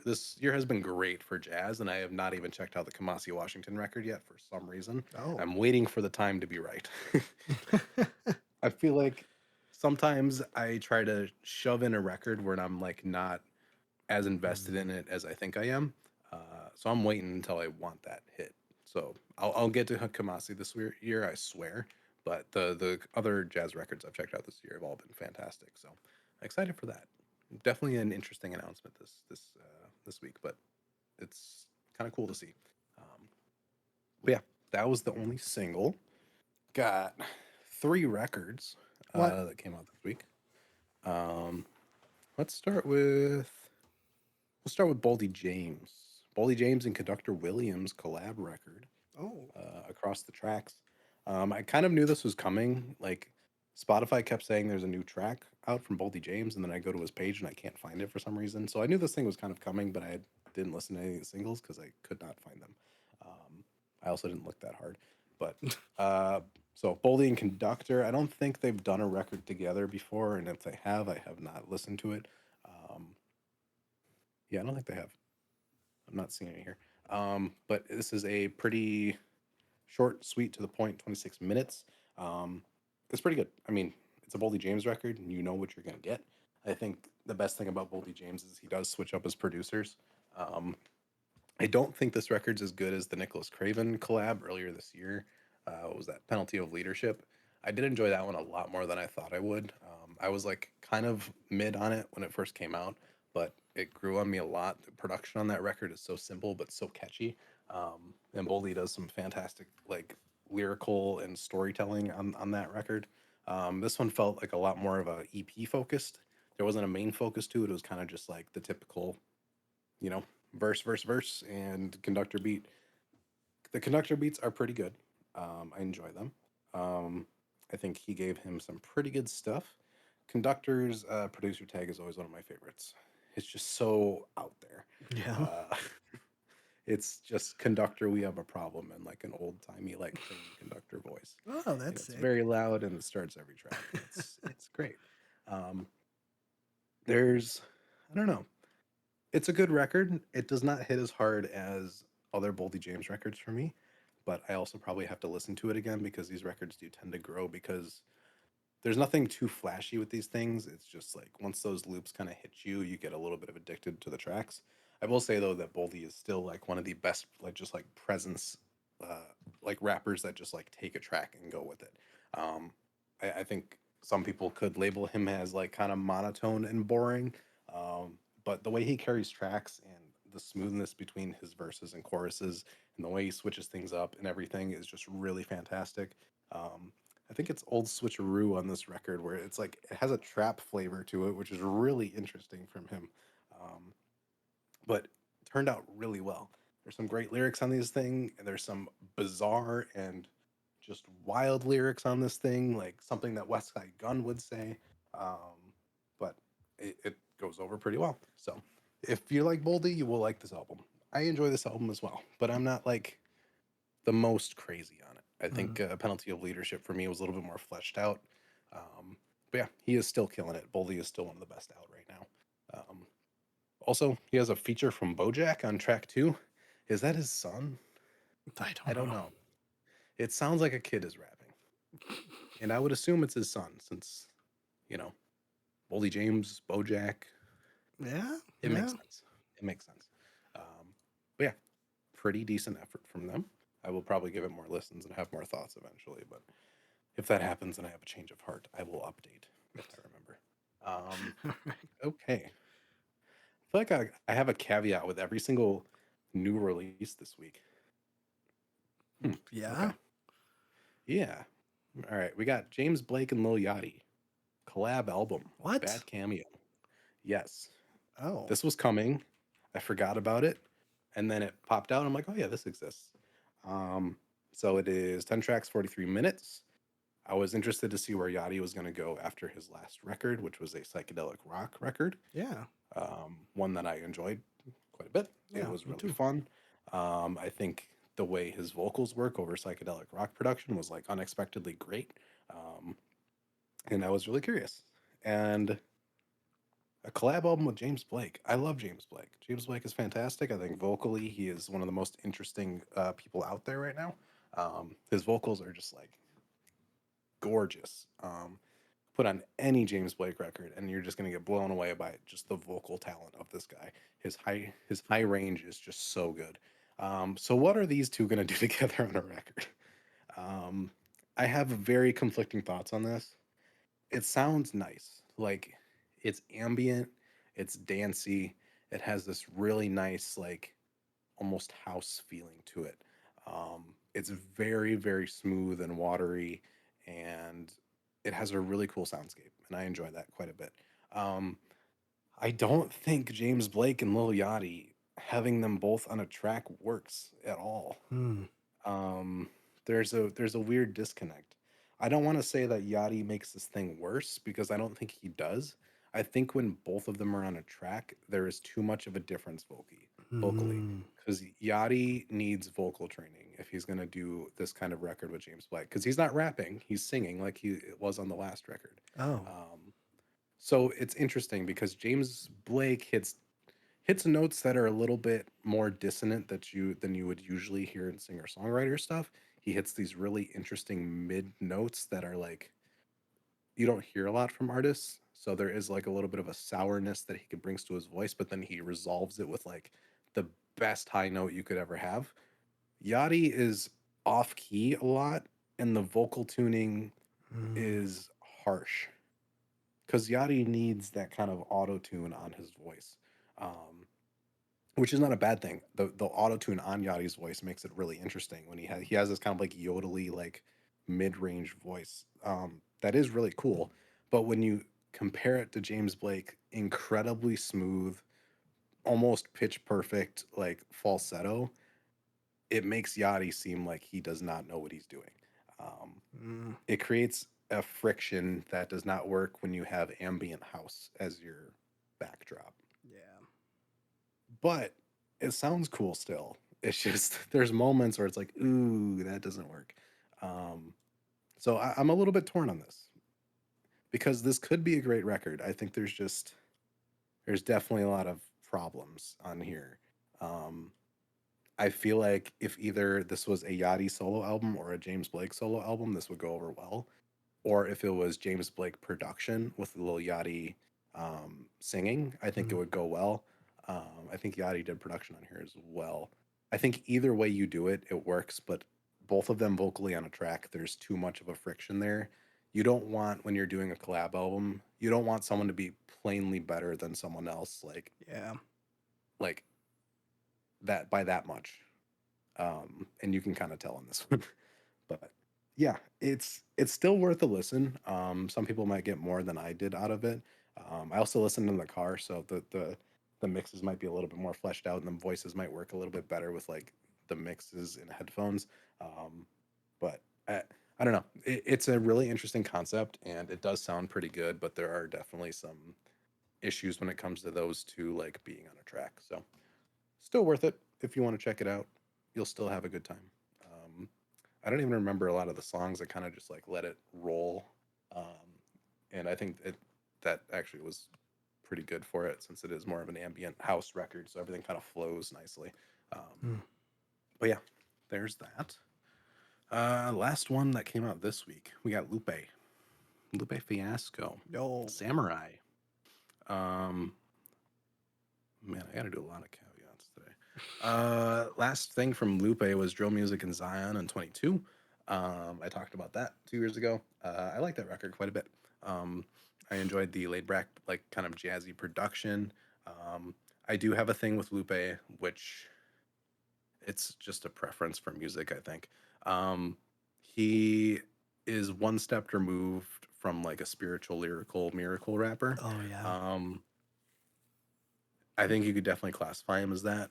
This year has been great for jazz, and I have not even checked out the Kamasi Washington record yet for some reason. Oh. I'm waiting for the time to be right. I feel like sometimes I try to shove in a record where I'm like not as invested Mm. in it as I think I am. So I'm waiting until I want that hit. So I'll get to Kamasi this year, I swear. But the other jazz records I've checked out this year have all been fantastic. So excited for that. Definitely an interesting announcement this week, but it's kind of cool to see. Um, but yeah, that was the only single. Got three records What? that came out this week. Um, let's start with We'll start with Boldy James. Boldy James and Conductor Williams collab record Oh. across the tracks. I kind of knew this was coming. Like Spotify kept saying there's a new track out from Boldy James, and then I go to his page and I can't find it for some reason. So I knew this thing was kind of coming, but I didn't listen to any of the singles because I could not find them. I also didn't look that hard. But uh, so Boldy and Conductor, I don't think they've done a record together before, and if they have, I have not listened to it. Um, yeah, I don't think they have. I'm not seeing it here. But this is a pretty short, sweet, to the point, 26 minutes. Um, it's pretty good. I mean, it's a Boldy James record, and you know what you're going to get. I think the best thing about Boldy James is he does switch up his producers. Um, I don't think this record's as good as the Nicholas Craven collab earlier this year. What was that? Penalty of Leadership. I did enjoy that one a lot more than I thought I would. I was like kind of mid on it when it first came out, but it grew on me a lot. The production on that record is so simple but so catchy. And Boldy does some fantastic like lyrical and storytelling on that record. This one felt like a lot more of a EP focused. There wasn't a main focus to it. It was kind of just like the typical, you know, verse, verse, verse, and conductor beat. The conductor beats are pretty good. I enjoy them. Um, I think he gave him some pretty good stuff. Conductor's producer tag is always one of my favorites. It's just so out there. Yeah. Uh, it's just conductor, we have a problem, and like an old timey like train conductor voice. Oh, And that's it's sick. very loud and it starts every track. And it's great. Um, there's I don't know. It's a good record. It does not hit as hard as other Boldy James records for me, but I also probably have to listen to it again because these records do tend to grow because there's nothing too flashy with these things. It's just like once those loops kind of hit you, you get a little bit of addicted to the tracks. I will say though that Boldy is still like one of the best like just like presence like rappers that just like take a track and go with it. Um I think some people could label him as like kind of monotone and boring. But the way he carries tracks and the smoothness between his verses and choruses and the way he switches things up and everything is just really fantastic. I think it's old switcheroo on this record where it's like it has a trap flavor to it, which is really interesting from him. Um, but turned out really well. There's some great lyrics on these thing, and there's some bizarre and just wild lyrics on this thing, like something that West Side Gun would say. But it goes over pretty well. So if you like Boldy, you will like this album. I enjoy this album as well, but I'm not like the most crazy on it. I Mm. think Penalty of Leadership for me was a little bit more fleshed out. But yeah, he is still killing it. Boldy is still one of the best out right now. Also, he has a feature from BoJack on track two. Is that his son? I I don't don't know. know. It sounds like a kid is rapping, and I would assume it's his son since you know Boldy James, BoJack. Yeah. It makes Yeah. sense. It makes sense. But yeah, pretty decent effort from them. I will probably give it more listens and have more thoughts eventually, but if that happens and I have a change of heart, I will update if I remember. Okay. I feel like I have a caveat with every single new release this week. Yeah. Okay. Yeah. All right. We got James Blake and Lil Yachty collab album. What? Bad cameo. Yes. Oh. This was coming. I forgot about it. And then it popped out. I'm like, oh, yeah, this exists. Um, so it is 10 tracks, 43 minutes. I was interested to see where Yachty was going to go after his last record, which was a psychedelic rock record. Yeah. One that I enjoyed quite a bit. It Yeah. was Me really too. fun. I think the way his vocals work over psychedelic rock production was like unexpectedly great. Um, and I was really curious. And a collab album with James Blake. I love James Blake. James Blake is fantastic. I think vocally he is one of the most interesting people out there right now. His vocals are just like gorgeous. Put on any James Blake record, and you're just gonna get blown away by just the vocal talent of this guy. His high range is just so good. So what are these two gonna do together on a record? Um, I have very conflicting thoughts on this. It sounds nice. Like it's ambient, it's dancey, it has this really nice, like almost house feeling to it. It's very, very smooth and watery, and it has a really cool soundscape, and I enjoy that quite a bit. Um, I don't think James Blake and Lil Yachty having them both on a track works at all. Hmm. um, there's a weird disconnect. I don't want to say that Yachty makes this thing worse because I don't think he does. I think when both of them are on a track, there is too much of a difference vocally. Hmm. Because Yachty needs vocal training if he's gonna do this kind of record with James Blake. Because he's not rapping, he's singing like he was on the last record. Oh. Um, so it's interesting because James Blake hits notes that are a little bit more dissonant that you than you would usually hear in singer songwriter stuff. He hits these really interesting mid notes that are like you don't hear a lot from artists. So there is like a little bit of a sourness that he brings to his voice, but then he resolves it with like the best high note you could ever have. Yachty is off key a lot, and the vocal tuning Hmm. is harsh because Yachty needs that kind of auto tune on his voice. Um, which is not a bad thing. The auto tune on Yachty's voice makes it really interesting when he has this kind of like yodely like mid range voice. That is really cool. But when you compare it to James Blake, incredibly smooth, almost pitch perfect like falsetto, it makes Yachty seem like he does not know what he's doing. Um, Hmm. it creates a friction that does not work when you have ambient house as your backdrop, Yeah. but it sounds cool still. It's just there's moments where it's like, ooh, that doesn't work. Um, so I'm a little bit torn on this because this could be a great record. I think there's definitely a lot of problems on here. Um, I feel like if either this was a Yachty solo album or a James Blake solo album, this would go over well. Or if it was James Blake production with Lil Yachty singing, I think it Hmm. would go well. I think Yachty did production on here as well. I think either way you do it, it works, but both of them vocally on a track, there's too much of a friction there. You don't want, when you're doing a collab album, you don't want someone to be plainly better than someone else, Yeah. like that by that much. And you can kind of tell on this one. But yeah, it's still worth a listen. Some people might get more than I did out of it. I also listened in the car, so the mixes might be a little bit more fleshed out, and the voices might work a little bit better with like the mixes in headphones. Um, but I don't know. It's a really interesting concept, and it does sound pretty good. But there are definitely some issues when it comes to those two like being on a track. So still worth it if you want to check it out. You'll still have a good time. Um, I don't even remember a lot of the songs. I kind of just like let it roll, and I think that actually was pretty good for it since it is more of an ambient house record, so everything kind of flows nicely. Hmm. But yeah, there's that. Last one that came out this week, we got Lupe Fiasco, Yo. Samurai. Um, Man, I got to do a lot of caveats today. Last thing from Lupe was Drill Music in Zion in 22. I talked about that 2 years ago. I like that record quite a bit. Um, I enjoyed the laid back, like kind of jazzy production. Um, I do have a thing with Lupe, which it's just a preference for music, I think. Um, he is one step removed from like a spiritual lyrical miracle rapper. Oh yeah. Um, I think you could definitely classify him as that.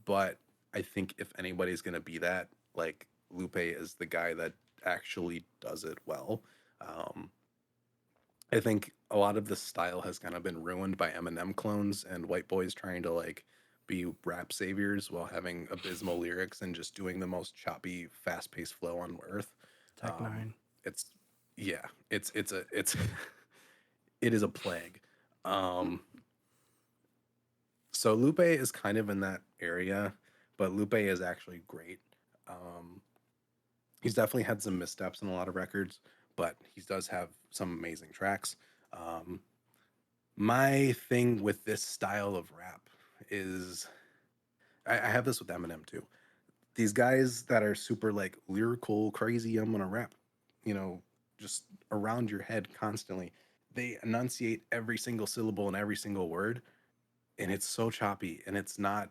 But I think if anybody's gonna be that, like Lupe is the guy that actually does it well. Um, I think a lot of the style has kind of been ruined by Eminem clones and white boys trying to like be rap saviors while having abysmal lyrics and just doing the most choppy, fast-paced flow on earth. Tech Um, Nine. it's yeah, it's it is a plague. Um, so Lupe is kind of in that area, but Lupe is actually great. Um, he's definitely had some missteps in a lot of records, but he does have some amazing tracks. Um, my thing with this style of rap is I have this with Eminem too. These guys that are super like lyrical, crazy, I'm gonna rap, you know, just around your head constantly. They enunciate every single syllable and every single word, and it's so choppy and it's not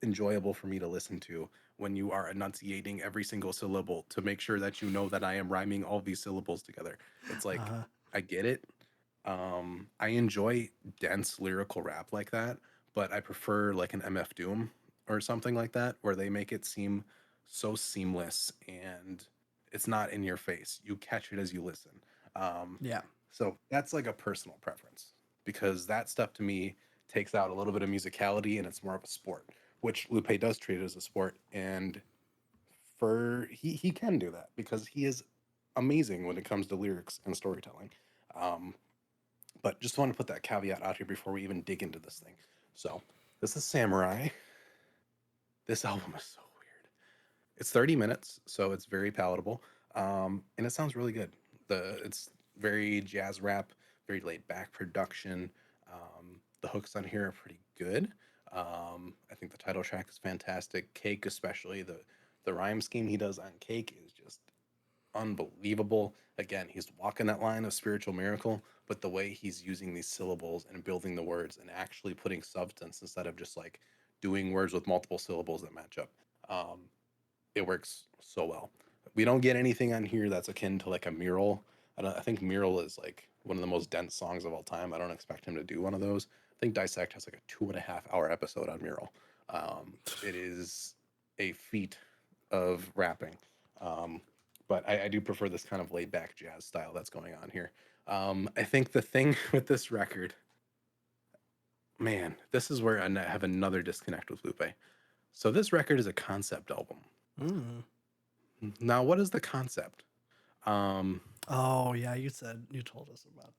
enjoyable for me to listen to when you are enunciating every single syllable to make sure that you know that I am rhyming all these syllables together. It's like Uh, I get it. I enjoy dense lyrical rap like that, but I prefer like an MF Doom or something like that where they make it seem so seamless and it's not in your face. You catch it as you listen. Um, yeah. so that's like a personal preference because that stuff to me takes out a little bit of musicality and it's more of a sport, which Lupe does treat it as a sport. And for he can do that because he is amazing when it comes to lyrics and storytelling. Um, but just want to put that caveat out here before we even dig into this thing. So this is Samurai. This album is so weird. It's 30 minutes, so it's very palatable, and it sounds really good. It's very jazz rap, very laid back production. The hooks on here are pretty good. I think the title track is fantastic. Cake, especially the rhyme scheme he does on Cake, is just unbelievable. Again, he's walking that line of spiritual miracle, but the way he's using these syllables and building the words and actually putting substance instead of just like doing words with multiple syllables that match up. Um, it works so well. We don't get anything on here that's akin to like a mural. I think mural is like one of the most dense songs of all time. I don't expect him to do one of those. I think Dissect has like a 2.5 hour episode on mural. It is a feat of rapping. Um, but I do prefer this kind of laid back jazz style that's going on here. I think the thing with this record, man, this is where I have another disconnect with Lupe. So this record is a concept album. Mm. Now, what is the concept? Um, Oh yeah, you told us about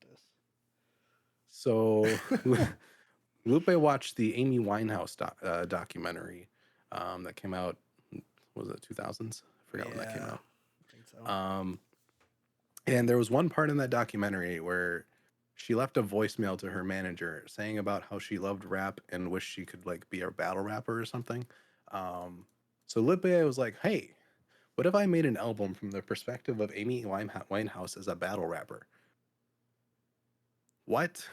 so this. Lupe watched the Amy Winehouse documentary that came out. Was it 2000s? I forgot when that came Yeah, out. I think so. Um, and there was one part in that documentary where she left a voicemail to her manager saying about how she loved rap and wished she could like be a battle rapper or something. So Lupe was like, "Hey, what if I made an album from the perspective of Amy Winehouse as a battle rapper? What?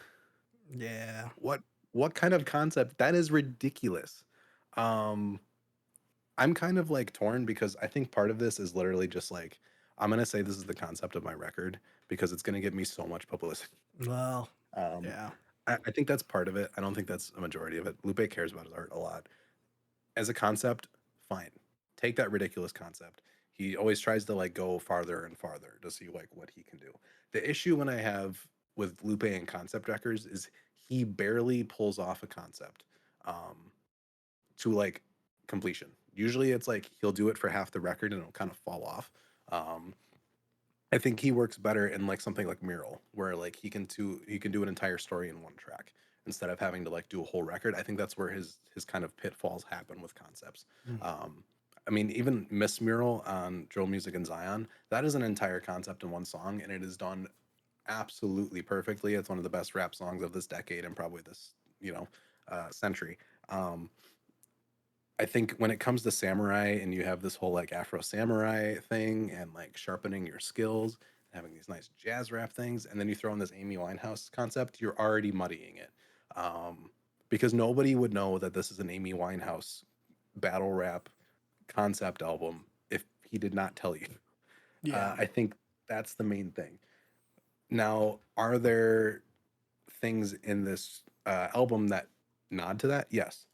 Yeah. What? What kind of concept? That is ridiculous." Um, I'm kind of like torn because I think part of this is literally just like I'm gonna say this is the concept of my record because it's gonna get me so much publicity. Well, Um, yeah. I think that's part of it. I don't think that's a majority of it. Lupe cares about his art a lot. As a concept, fine. Take that ridiculous concept. He always tries to like go farther and farther to see like what he can do. The issue when I have with Lupe and concept records is he barely pulls off a concept um, to like completion. Usually it's like he'll do it for half the record and it'll kind of fall off. Um, I think he works better in like something like Mural, where like he can do an entire story in one track instead of having to like do a whole record. I think that's where his kind of pitfalls happen with concepts. Mm. Um, I mean, even Miss Mural on Drill Music and Zion, that is an entire concept in one song, and it is done absolutely perfectly. It's one of the best rap songs of this decade and probably this century. Um, I think when it comes to samurai and you have this whole like Afro samurai thing and like sharpening your skills, having these nice jazz rap things, and then you throw in this Amy Winehouse concept, you're already muddying it. Um, because nobody would know that this is an Amy Winehouse battle rap concept album if he did not tell you. Yeah. I think that's the main thing. Now, are there things in this album that nod to that? Yes.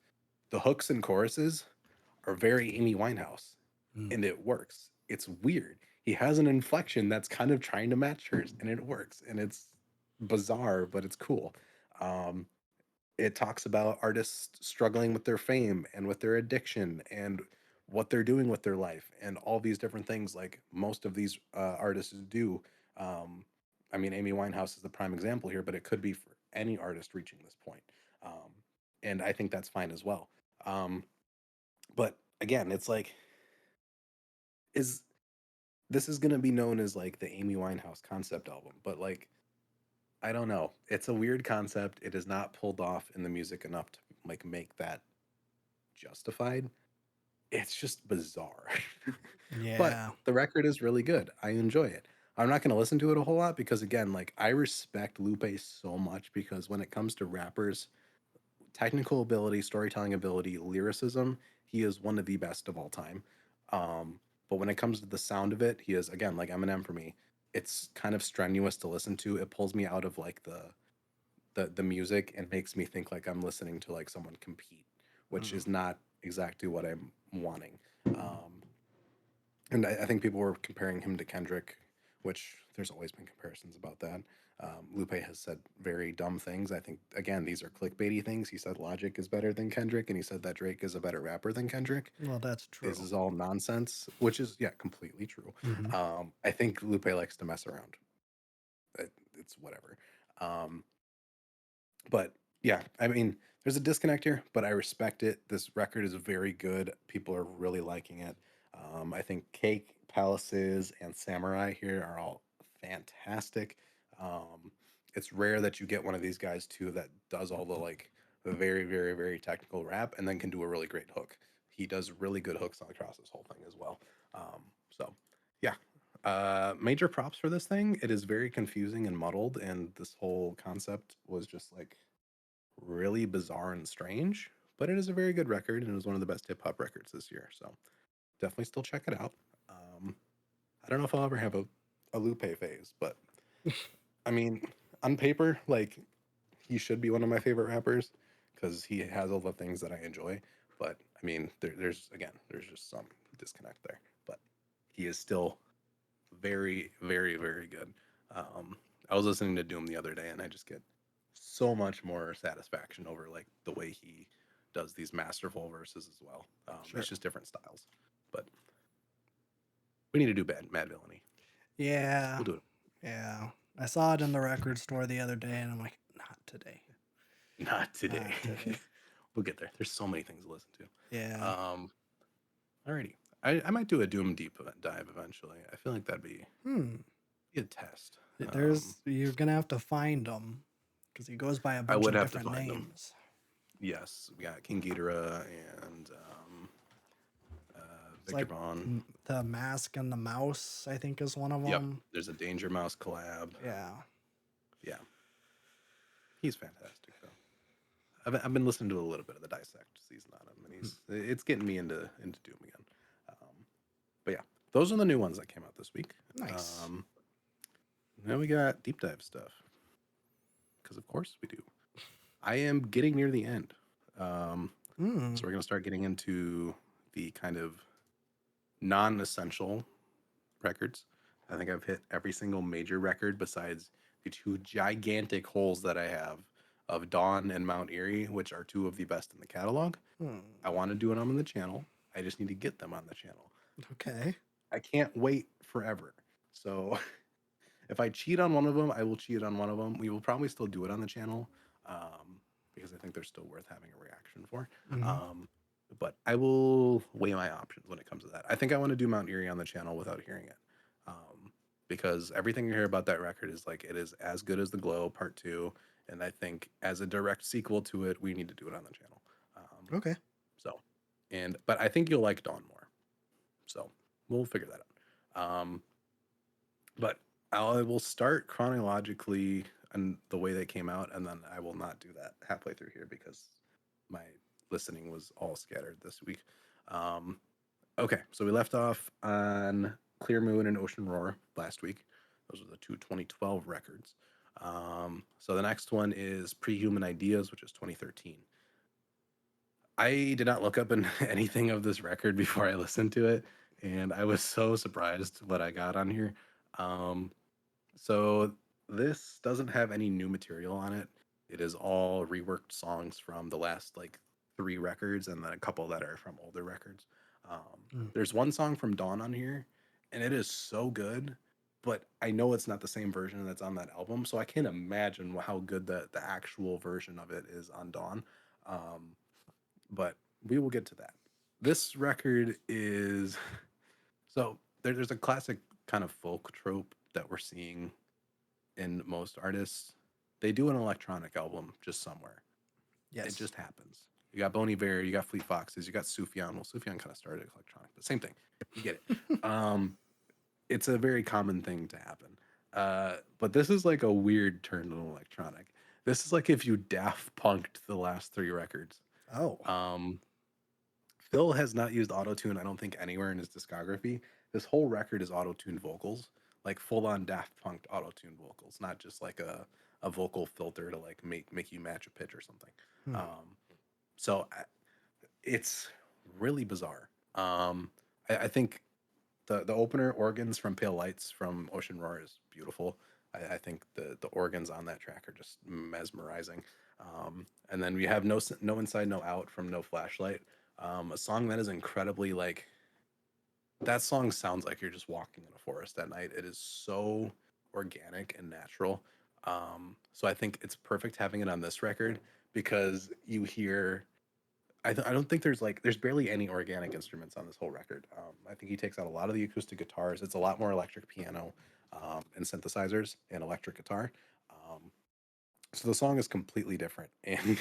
The hooks and choruses are very Amy Winehouse, Mm. and it works. It's weird. He has an inflection that's kind of trying to match hers, and it works. And it's bizarre, but it's cool. Um, it talks about artists struggling with their fame and with their addiction and what they're doing with their life and all these different things like most of these artists do. um, I mean, Amy Winehouse is the prime example here, but it could be for any artist reaching this point. um, and I think that's fine as well. um, but again, it's like, is this is going to be known as like the Amy Winehouse concept album, but like, I don't know, it's a weird concept. It is not pulled off in the music enough to like make that justified. It's just bizarre. But Yeah. the record is really good. I enjoy it. I'm not going to listen to it a whole lot because, again, like I respect Lupe so much because when it comes to rappers, technical ability, storytelling ability, lyricism, he is one of the best of all time. But when it comes to the sound of it, he is, again, like Eminem for me. It's kind of strenuous to listen to. It pulls me out of like the music and makes me think like I'm listening to like someone compete, which Mm. is not exactly what I'm wanting. And I think people were comparing him to Kendrick, which there's always been comparisons about that. Lupe has said very dumb things. I think again these are clickbaity things. He said Logic is better than Kendrick, and he said that Drake is a better rapper than Kendrick. Well, that's This true. is all nonsense, which is yeah completely true. Hmm. I think Lupe likes to mess around. It's whatever. Um, but yeah, I mean, there's a disconnect here, but I respect it. This record is very good. People are really liking it. I think Cake, Palaces, and Samurai here are all fantastic. It's rare that you get one of these guys too that does all the like very, very, very technical rap and then can do a really great hook. He does really good hooks across this whole thing as well. So yeah, major props for this thing. It is very confusing and muddled, and this whole concept was just like really bizarre and strange. But it is a very good record, and it was one of the best hip hop records this year. So definitely still check it out. Um, I don't know if I'll ever have a Lupe phase, but I mean, on paper, like he should be one of my favorite rappers because he has all the things that I enjoy. But I mean, there's again, there's just some disconnect there. But he is still very, very, very good. I was listening to Doom the other day, and I just get so much more satisfaction over like the way he does these masterful verses as well. Sure. It's just different styles, but we need to do bad Mad Villainy. Yeah. We'll do it. Yeah. I saw it in the record store the other day and I'm like, not today. Not today. Not today. We'll get there. There's so many things to listen to. Yeah. Alrighty. I might do a Doom deep dive eventually. I feel like that'd Hmm. be a test. You're gonna have to find him because he goes by a I bunch would of have to different find them. names. Yes, we got King Ghidorah and It's Victor like Vaughn. the Mask and the Mouse, I think, is one of Yep, them. there's a Danger Mouse collab. Yeah. Yeah, he's fantastic though. I've been listening to a little bit of the Dissect season on him, and Hmm. it's getting me into Doom again. Um, but yeah, those are the new ones that came out this week. Nice. Um, Now we got deep dive stuff because of course we do. I am getting near the end, um, Hmm. so we're gonna start getting into the kind of non-essential records. I think I've hit every single major record besides the two gigantic holes that I have of Dawn and Mount Erie, which are two of the best in the catalog. Hmm. I want to do it on the channel. I just need to get them on the channel. Okay. I can't wait forever. So if I cheat on one of them, I will cheat on one of them. We will probably still do it on the channel because I think they're still worth having a reaction for. Hmm. Um, but I will weigh my options when it comes to that. I think I want to do Mount Erie on the channel without hearing it because everything you hear about that record is like it is as good as The Glow Part Two, and I think as a direct sequel to it, we need to do it on the channel. Um, Okay. so, but I think you'll like Dawn more. So we'll figure that out. But I will start chronologically and the way they came out, and then I will not do that halfway through here because my listening was all scattered this week. Um, okay, so we left off on Clear Moon and Ocean Roar last week. Those are the two 2012 records. So the next one is Pre-Human Ideas, which is 2013. I did not look up anything of this record before I listened to it, and I was so surprised what I got on here. Um, so this doesn't have any new material on it. It is all reworked songs from the last like three records, and then a couple that are from older records. Mm. There's one song from Dawn on here, and it is so good, but I know it's not the same version that's on that album, so I can't imagine how good the actual version of it is on Dawn. Um, but we will get to that. This record is so there's a classic kind of folk trope that we're seeing in most artists. They do an electronic album just somewhere. It Yes. just happens. You got Bon Iver, you got Fleet Foxes, you got Sufjan. Well, Sufjan kind of started electronic, but same thing. You get it. It's a very common thing to happen. But this is like a weird turn to electronic. This is like if you Daft Punked the last three records. Oh. Um, Phil has not used autotune, I don't think, anywhere in his discography. This whole record is autotuned vocals, like full on Daft Punked autotuned vocals, not just like a vocal filter to like make you match a pitch or something. Hmm. So it's really bizarre. I think the opener organs from Pale Lights from Ocean Roar is beautiful. I think the organs on that track are just mesmerizing. And then we have no inside no out from No Flashlight, a song that is incredibly like that song sounds like you're just walking in a forest at night. It is so organic and natural. So I think it's perfect having it on this record because you hear I don't think there's barely any organic instruments on this whole record. I think he takes out a lot of the acoustic guitars. It's a lot more electric piano and synthesizers and electric guitar. Um, so the song is completely different, and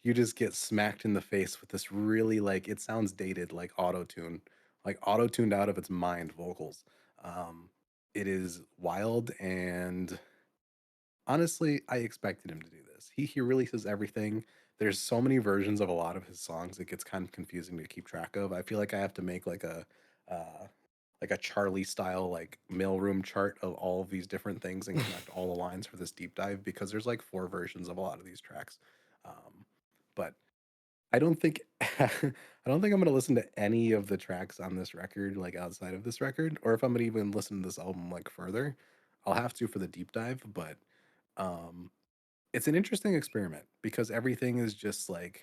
you just get smacked in the face with this really like it sounds dated, like auto tuned out of its mind vocals. Um, it is wild and honestly, I expected him to do this. He releases everything. There's so many versions of a lot of his songs. It gets kind of confusing to keep track of. I feel like I have to make uh, like a Charlie style like mailroom chart of all of these different things and connect all the lines for this deep dive because there's like four versions of a lot of these tracks. Um, but I don't think I don't think I'm gonna listen to any of the tracks on this record like outside of this record, or if I'm gonna even listen to this album like further. I'll have to for the deep dive, but um it's an interesting experiment because everything is just like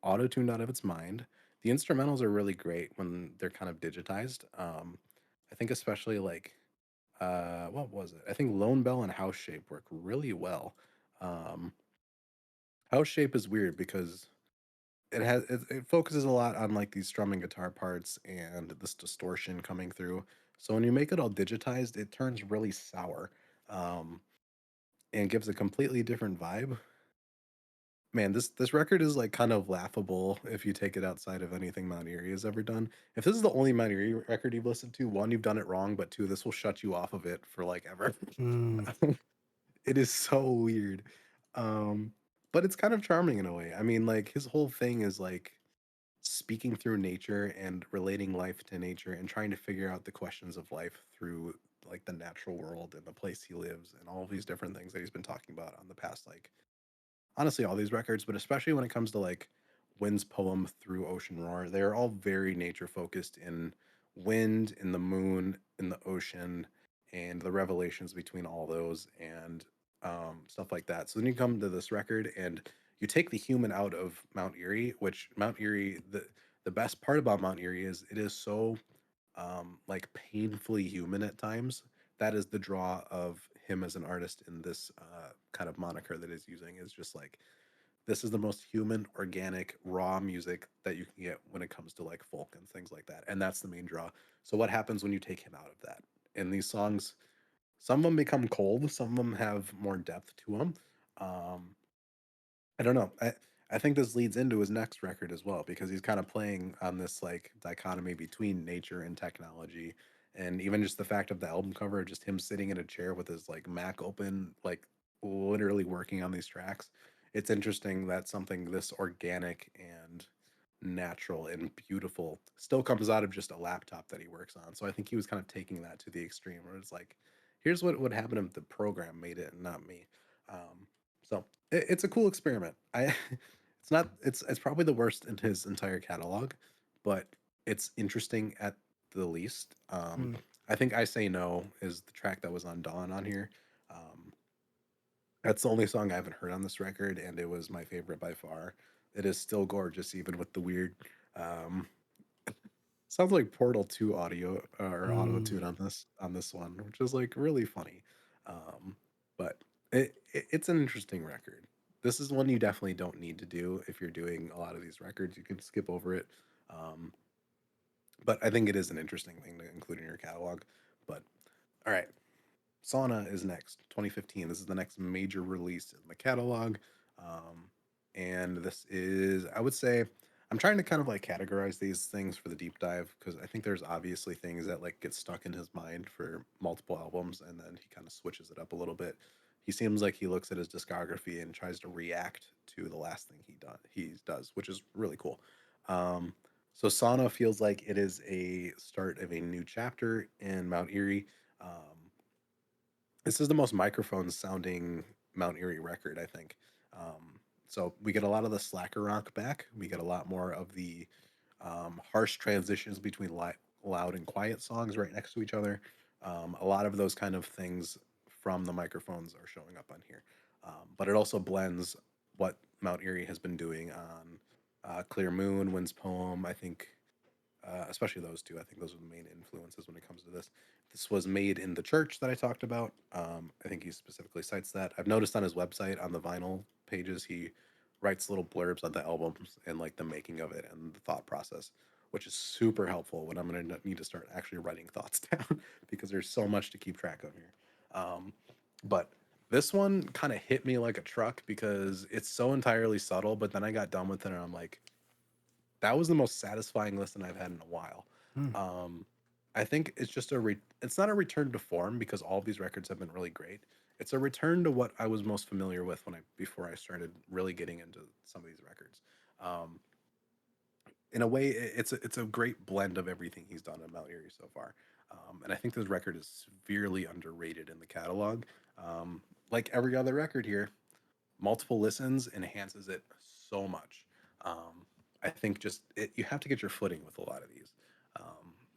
auto-tuned out of its mind. The instrumentals are really great when they're kind of digitized. I think especially like what was it? I think Lone Bell and House Shape work really well. Um House Shape is weird because it focuses a lot on like these strumming guitar parts and this distortion coming through. So when you make it all digitized, it turns really sour. Um and gives a completely different vibe. Man, this record is like kind of laughable if you take it outside of anything Mount Erie has ever done. If this is the only Mount Erie record you've listened to, one, you've done it wrong, but two, this will shut you off of it for like ever. Mm. It is so weird. Um, but it's kind of charming in a way. I mean, like his whole thing is like speaking through nature and relating life to nature and trying to figure out the questions of life through like the natural world and the place he lives and all of these different things that he's been talking about on the past like honestly all these records, but especially when it comes to like Wind's poem through Ocean Roar, they're all very nature focused in wind, in the moon, in the ocean, and the revelations between all those and stuff like that. So then you come to this record and you take the human out of Mount Erie, which Mount Erie, the best part about Mount Erie is it is so like painfully human at times. That is the draw of him as an artist in this kind of moniker that he's using is just like this is the most human, organic, raw music that you can get when it comes to like folk and things like that. And that's the main draw. So what happens when you take him out of that? And these songs, some of them become cold, some of them have more depth to them. Um, I don't know. I think this leads into his next record as well because he's kind of playing on this like dichotomy between nature and technology, and even just the fact of the album cover, just him sitting in a chair with his like Mac open, like literally working on these tracks. It's interesting that something this organic and natural and beautiful still comes out of just a laptop that he works on. So I think he was kind of taking that to the extreme, where it's like, here's what would happen if the program made it and not me. So it's a cool experiment. I it's not it's probably the worst in his entire catalog, but it's interesting at the least. Mm. I think I Say No is the track that was on Dawn on here. Um, That's the only song I haven't heard on this record, and it was my favorite by far. It is still gorgeous, even with the weird. Um, Sounds like Portal 2 audio or auto tune Mm. on this one, which is like really funny. Um, but it's an interesting record. This is one you definitely don't need to do if you're doing a lot of these records. You can skip over it. Um, but I think it is an interesting thing to include in your catalog. But all right, Sauna is next, 2015. This is the next major release in the catalog. Um, and this is, I would say, I'm trying to kind of like categorize these things for the deep dive because I think there's obviously things that like get stuck in his mind for multiple albums and then he kind of switches it up a little bit. He seems like he looks at his discography and tries to react to the last thing he does, which is really cool. Um, so Sauna feels like it is a start of a new chapter in Mount Erie. Um, this is the most microphone sounding Mount Erie record, I think. So we get a lot of the slacker rock back. We get a lot more of the harsh transitions between loud and quiet songs right next to each other. A lot of those kind of things from the microphones are showing up on here. But it also blends what Mount Erie has been doing on Clear Moon, Wind's Poem. I think especially those two. I think those are the main influences when it comes to this. This was made in the church that I talked about. I think he specifically cites that. I've noticed on his website on the vinyl pages he writes little blurbs on the albums and like the making of it and the thought process, which is super helpful when I'm going to need to start actually writing thoughts down because there's so much to keep track of here. But this one kind of hit me like a truck because it's so entirely subtle, but then I got done with it and I'm like, that was the most satisfying listen I've had in a while. Hmm. Um, I think it's just it's not a return to form because all of these records have been really great. It's a return to what I was most familiar with when I before I started really getting into some of these records. Um, in a way, it's a great blend of everything he's done in Mount Erie so far, and I think this record is severely underrated in the catalog. Like every other record here, multiple listens enhances it so much. I think just you have to get your footing with a lot of these,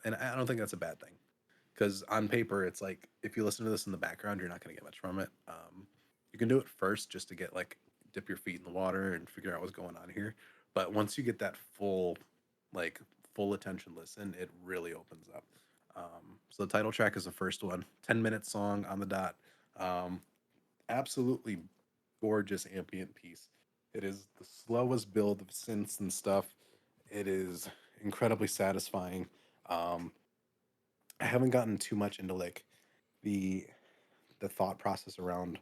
and I don't think that's a bad thing because on paper it's like if you listen to this in the background, you're not going to get much from it. You can do it first just to get like dip your feet in the water and figure out what's going on here. But once you get that like full attention listen, it really opens up. So the title track is the first one, 10-minute song on the dot. Um, Absolutely gorgeous ambient piece. It is the slowest build of synths and stuff. It is incredibly satisfying. Um, I haven't gotten too much into like the the thought process around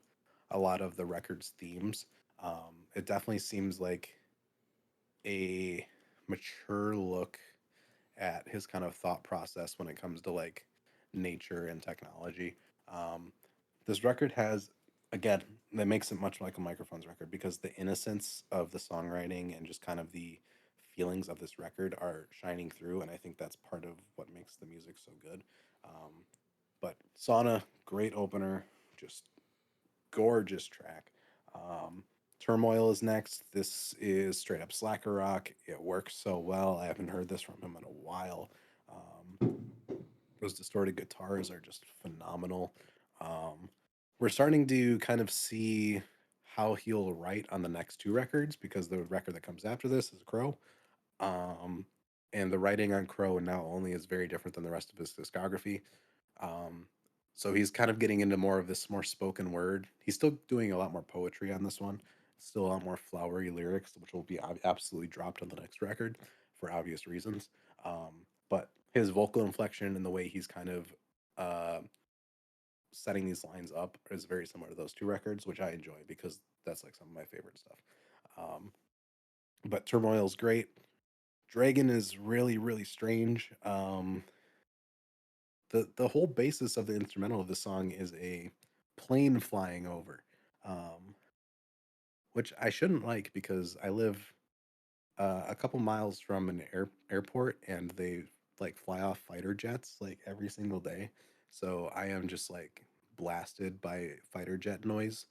a lot of the record's themes. It definitely seems like a mature look at his kind of thought process when it comes to like nature and technology. Um, this record has, again, that makes it much like a microphones record because the innocence of the songwriting and just kind of the feelings of this record are shining through, and I think that's part of what makes the music so good. Um, but Sauna, great opener, just gorgeous track. Um, Turmoil is next. This is straight up slacker rock. It works so well. I haven't heard this from him in a while. Those distorted guitars are just phenomenal. Um, we're starting to kind of see how he'll write on the next two records because the record that comes after this is Crow. Um, and the writing on Crow now only is very different than the rest of his discography. Um, so he's kind of getting into more of this more spoken word. He's still doing a lot more poetry on this one, still a lot more flowery lyrics, which will be absolutely dropped on the next record for obvious reasons. But his vocal inflection and the way he's kind of uh, setting these lines up is very similar to those two records, which I enjoy because that's like some of my favorite stuff. Um, but Turmoil's great. Dragon is really, really strange. The whole basis of the instrumental of the song is a plane flying over, um, which I shouldn't like because I live a couple miles from an airport and they like fly off fighter jets like every single day. So I am just like blasted by fighter jet noise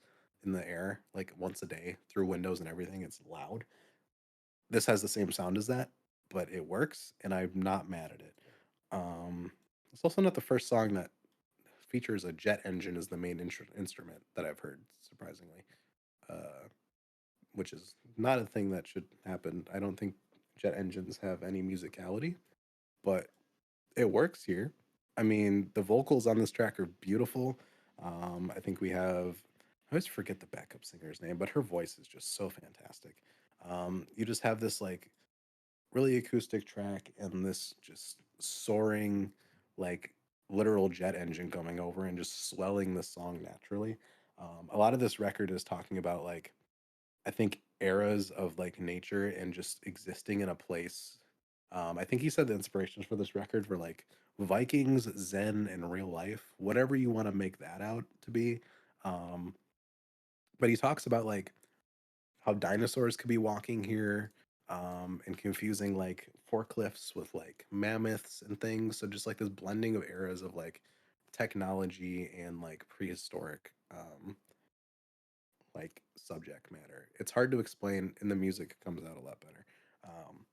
in the air like once a day through windows and everything. It's loud. This has the same sound as that, but it works and I'm not mad at it. It's also not the first song that features a jet engine as the main instrument that I've heard, surprisingly, uh, which is not a thing that should happen. I don't think jet engines have any musicality, but it works here. I mean, the vocals on this track are beautiful. I think we have, I always forget the backup singer's name, but her voice is just so fantastic. You just have this like really acoustic track and this just soaring, like literal jet engine coming over and just swelling the song naturally. A lot of this record is talking about like I think eras of like nature and just existing in a place. I think he said the inspirations for this record were like Vikings, Zen, and real life, whatever you want to make that out to be. Um, but he talks about like how dinosaurs could be walking here, and confusing like forklifts with like mammoths and things. So just like this blending of eras of like technology and like prehistoric like subject matter. It's hard to explain, and the music comes out a lot better. Um,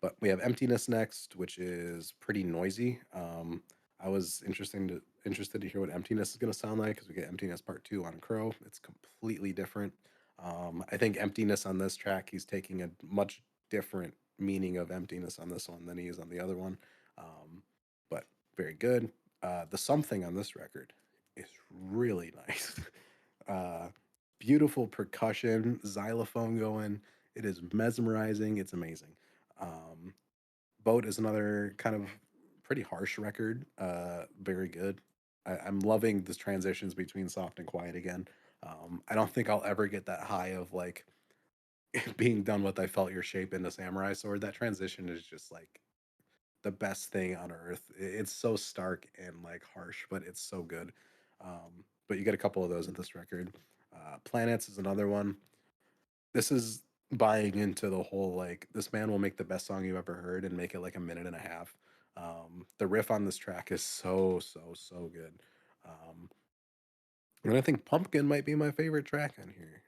but we have Emptiness next, which is pretty noisy. I was interested to hear what Emptiness is going to sound like because we get Emptiness Part Two on Crow. It's completely different. I think Emptiness on this track, he's taking a much different meaning of emptiness on this one than he is on the other one. Um, but very good. The something on this record is really nice. uh, Beautiful percussion, xylophone going. It is mesmerizing. It's amazing. Um, Boat is another kind of pretty harsh record. Very good. I'm loving the transitions between soft and quiet again. I don't think I'll ever get that high of like being done with I felt your shape in the samurai sword. That transition is just like the best thing on earth. It's so stark and like harsh, but it's so good. But you get a couple of those in this record. Planets is another one. This is buying into the whole like this man will make the best song you've ever heard and make it like a minute and a half. The riff on this track is so good. Um, and I think Pumpkin might be my favorite track on here.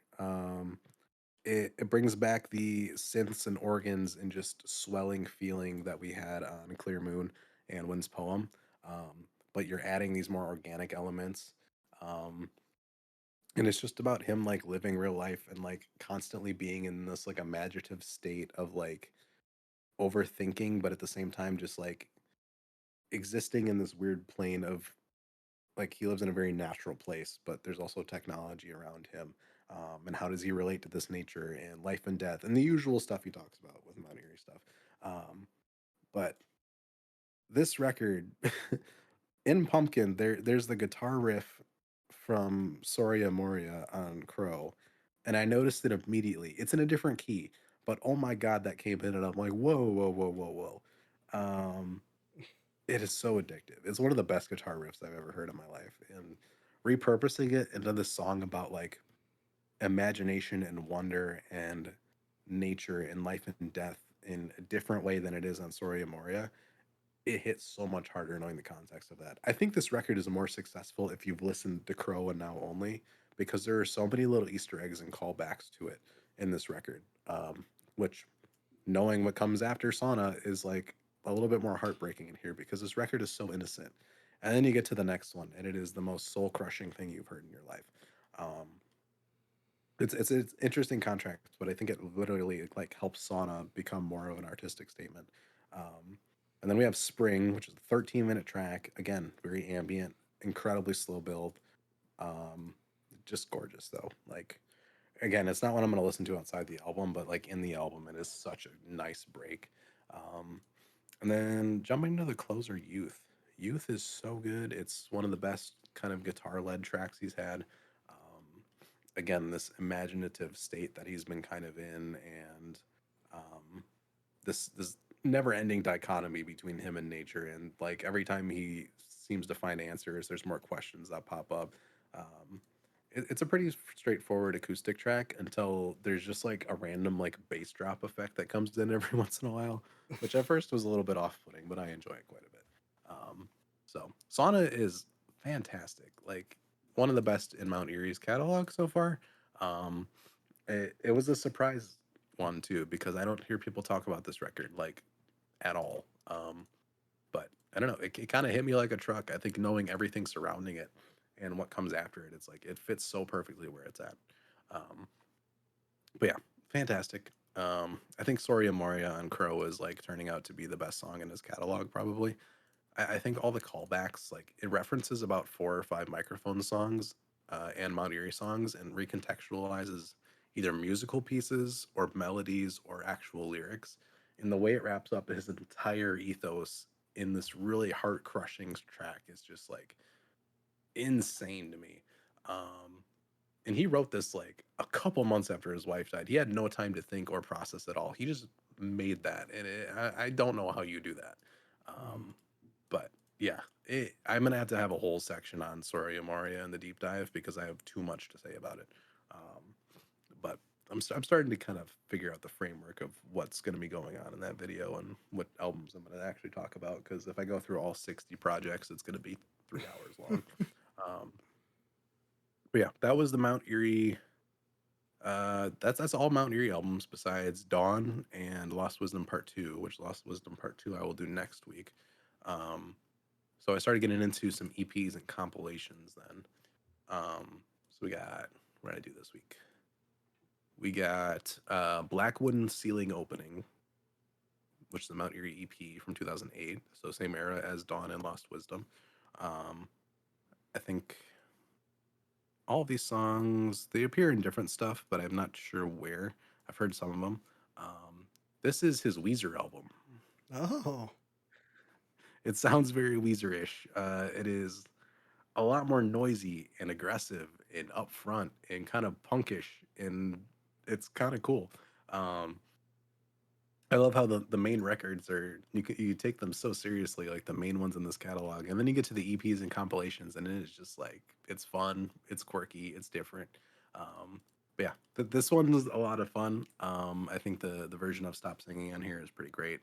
It brings back the synths and organs and just swelling feeling that we had on Clear Moon and Wind's Poem. But you're adding these more organic elements. Um, and it's just about him like living real life and like constantly being in this like imaginative state of like overthinking, but at the same time just like existing in this weird plane of like he lives in a very natural place, but there's also technology around him. And how does he relate to this nature and life and death and the usual stuff he talks about with Mount Erie stuff. But this record in Pumpkin, there's the guitar riff from Soria Moria on Crow, and I noticed it immediately. It's in a different key, but oh my god, that came in, and I'm like, whoa. Um, it is so addictive. It's one of the best guitar riffs I've ever heard in my life, and repurposing it into this song about like imagination and wonder and nature and life and death in a different way than it is on Soria Moria, it hits so much harder knowing the context of that. I think this record is more successful if you've listened to Crow and Now Only because there are so many little Easter eggs and callbacks to it in this record, which knowing what comes after Sauna is like a little bit more heartbreaking in here because this record is so innocent. And then you get to the next one, and it is the most soul crushing thing you've heard in your life. Um, it's interesting contrast, but I think it literally like helps Sauna become more of an artistic statement. Um, and then we have Spring, which is a 13-minute track. Again, very ambient, incredibly slow build. Um, just gorgeous though. Like again, it's not what I'm gonna listen to outside the album, but like in the album, it is such a nice break. Um, and then jumping to the closer, Youth. Youth is so good. It's one of the best kind of guitar led tracks he's had. Again, this imaginative state that he's been kind of in, and um, this never ending dichotomy between him and nature. And like every time he seems to find answers, there's more questions that pop up. Um, it's a pretty straightforward acoustic track until there's just like a random like bass drop effect that comes in every once in a while, which at first was a little bit off-putting, but I enjoy it quite a bit. So Sauna is fantastic, like one of the best in Mount Erie's catalog so far. Um, it was a surprise one too because I don't hear people talk about this record like at all. But I don't know. It kind of hit me like a truck. I think knowing everything surrounding it and what comes after it, it's like it fits so perfectly where it's at. Um, but yeah, fantastic. I think Soria Moria on Crow is like turning out to be the best song in his catalog, probably. I think all the callbacks, like it references about 4 or 5 microphone songs and Mount Erie songs and recontextualizes either musical pieces or melodies or actual lyrics. And the way it wraps up his entire ethos in this really heart crushing track is just like insane to me. Um, and he wrote this like a couple months after his wife died. He had no time to think or process at all. He just made that, and I don't know how you do that. Mhm. Um, but yeah, I'm gonna have to have a whole section on Soria Moria and the deep dive because I have too much to say about it. Um, but I'm starting to kind of figure out the framework of what's going to be going on in that video and what albums I'm going to actually talk about. Because if I go through all 60 projects, it's going to be 3 hours long. Um, but yeah, that was the Mount Erie. That's all Mount Erie albums besides Dawn and Lost Wisdom Part Two, which Lost Wisdom Part Two I will do next week. Um, so I started getting into some EPs and compilations then. So we got what did I do this week? We got Black Wooden Ceiling Opening, which is the Mount Erie EP from 2008. So same era as Dawn and Lost Wisdom. Um, I think all of these songs they appear in different stuff, but I'm not sure where. I've heard some of them. This is his Weezer album. Oh. It sounds very Weezer-ish. It is a lot more noisy and aggressive and upfront and kind of punkish, and it's kind of cool. Um, I love how the main records are you take them so seriously, like the main ones in this catalog, and then you get to the EPs and compilations, and it is just like it's fun, it's quirky, it's different. But yeah, this one was a lot of fun. I think the version of Stop Singing on here is pretty great.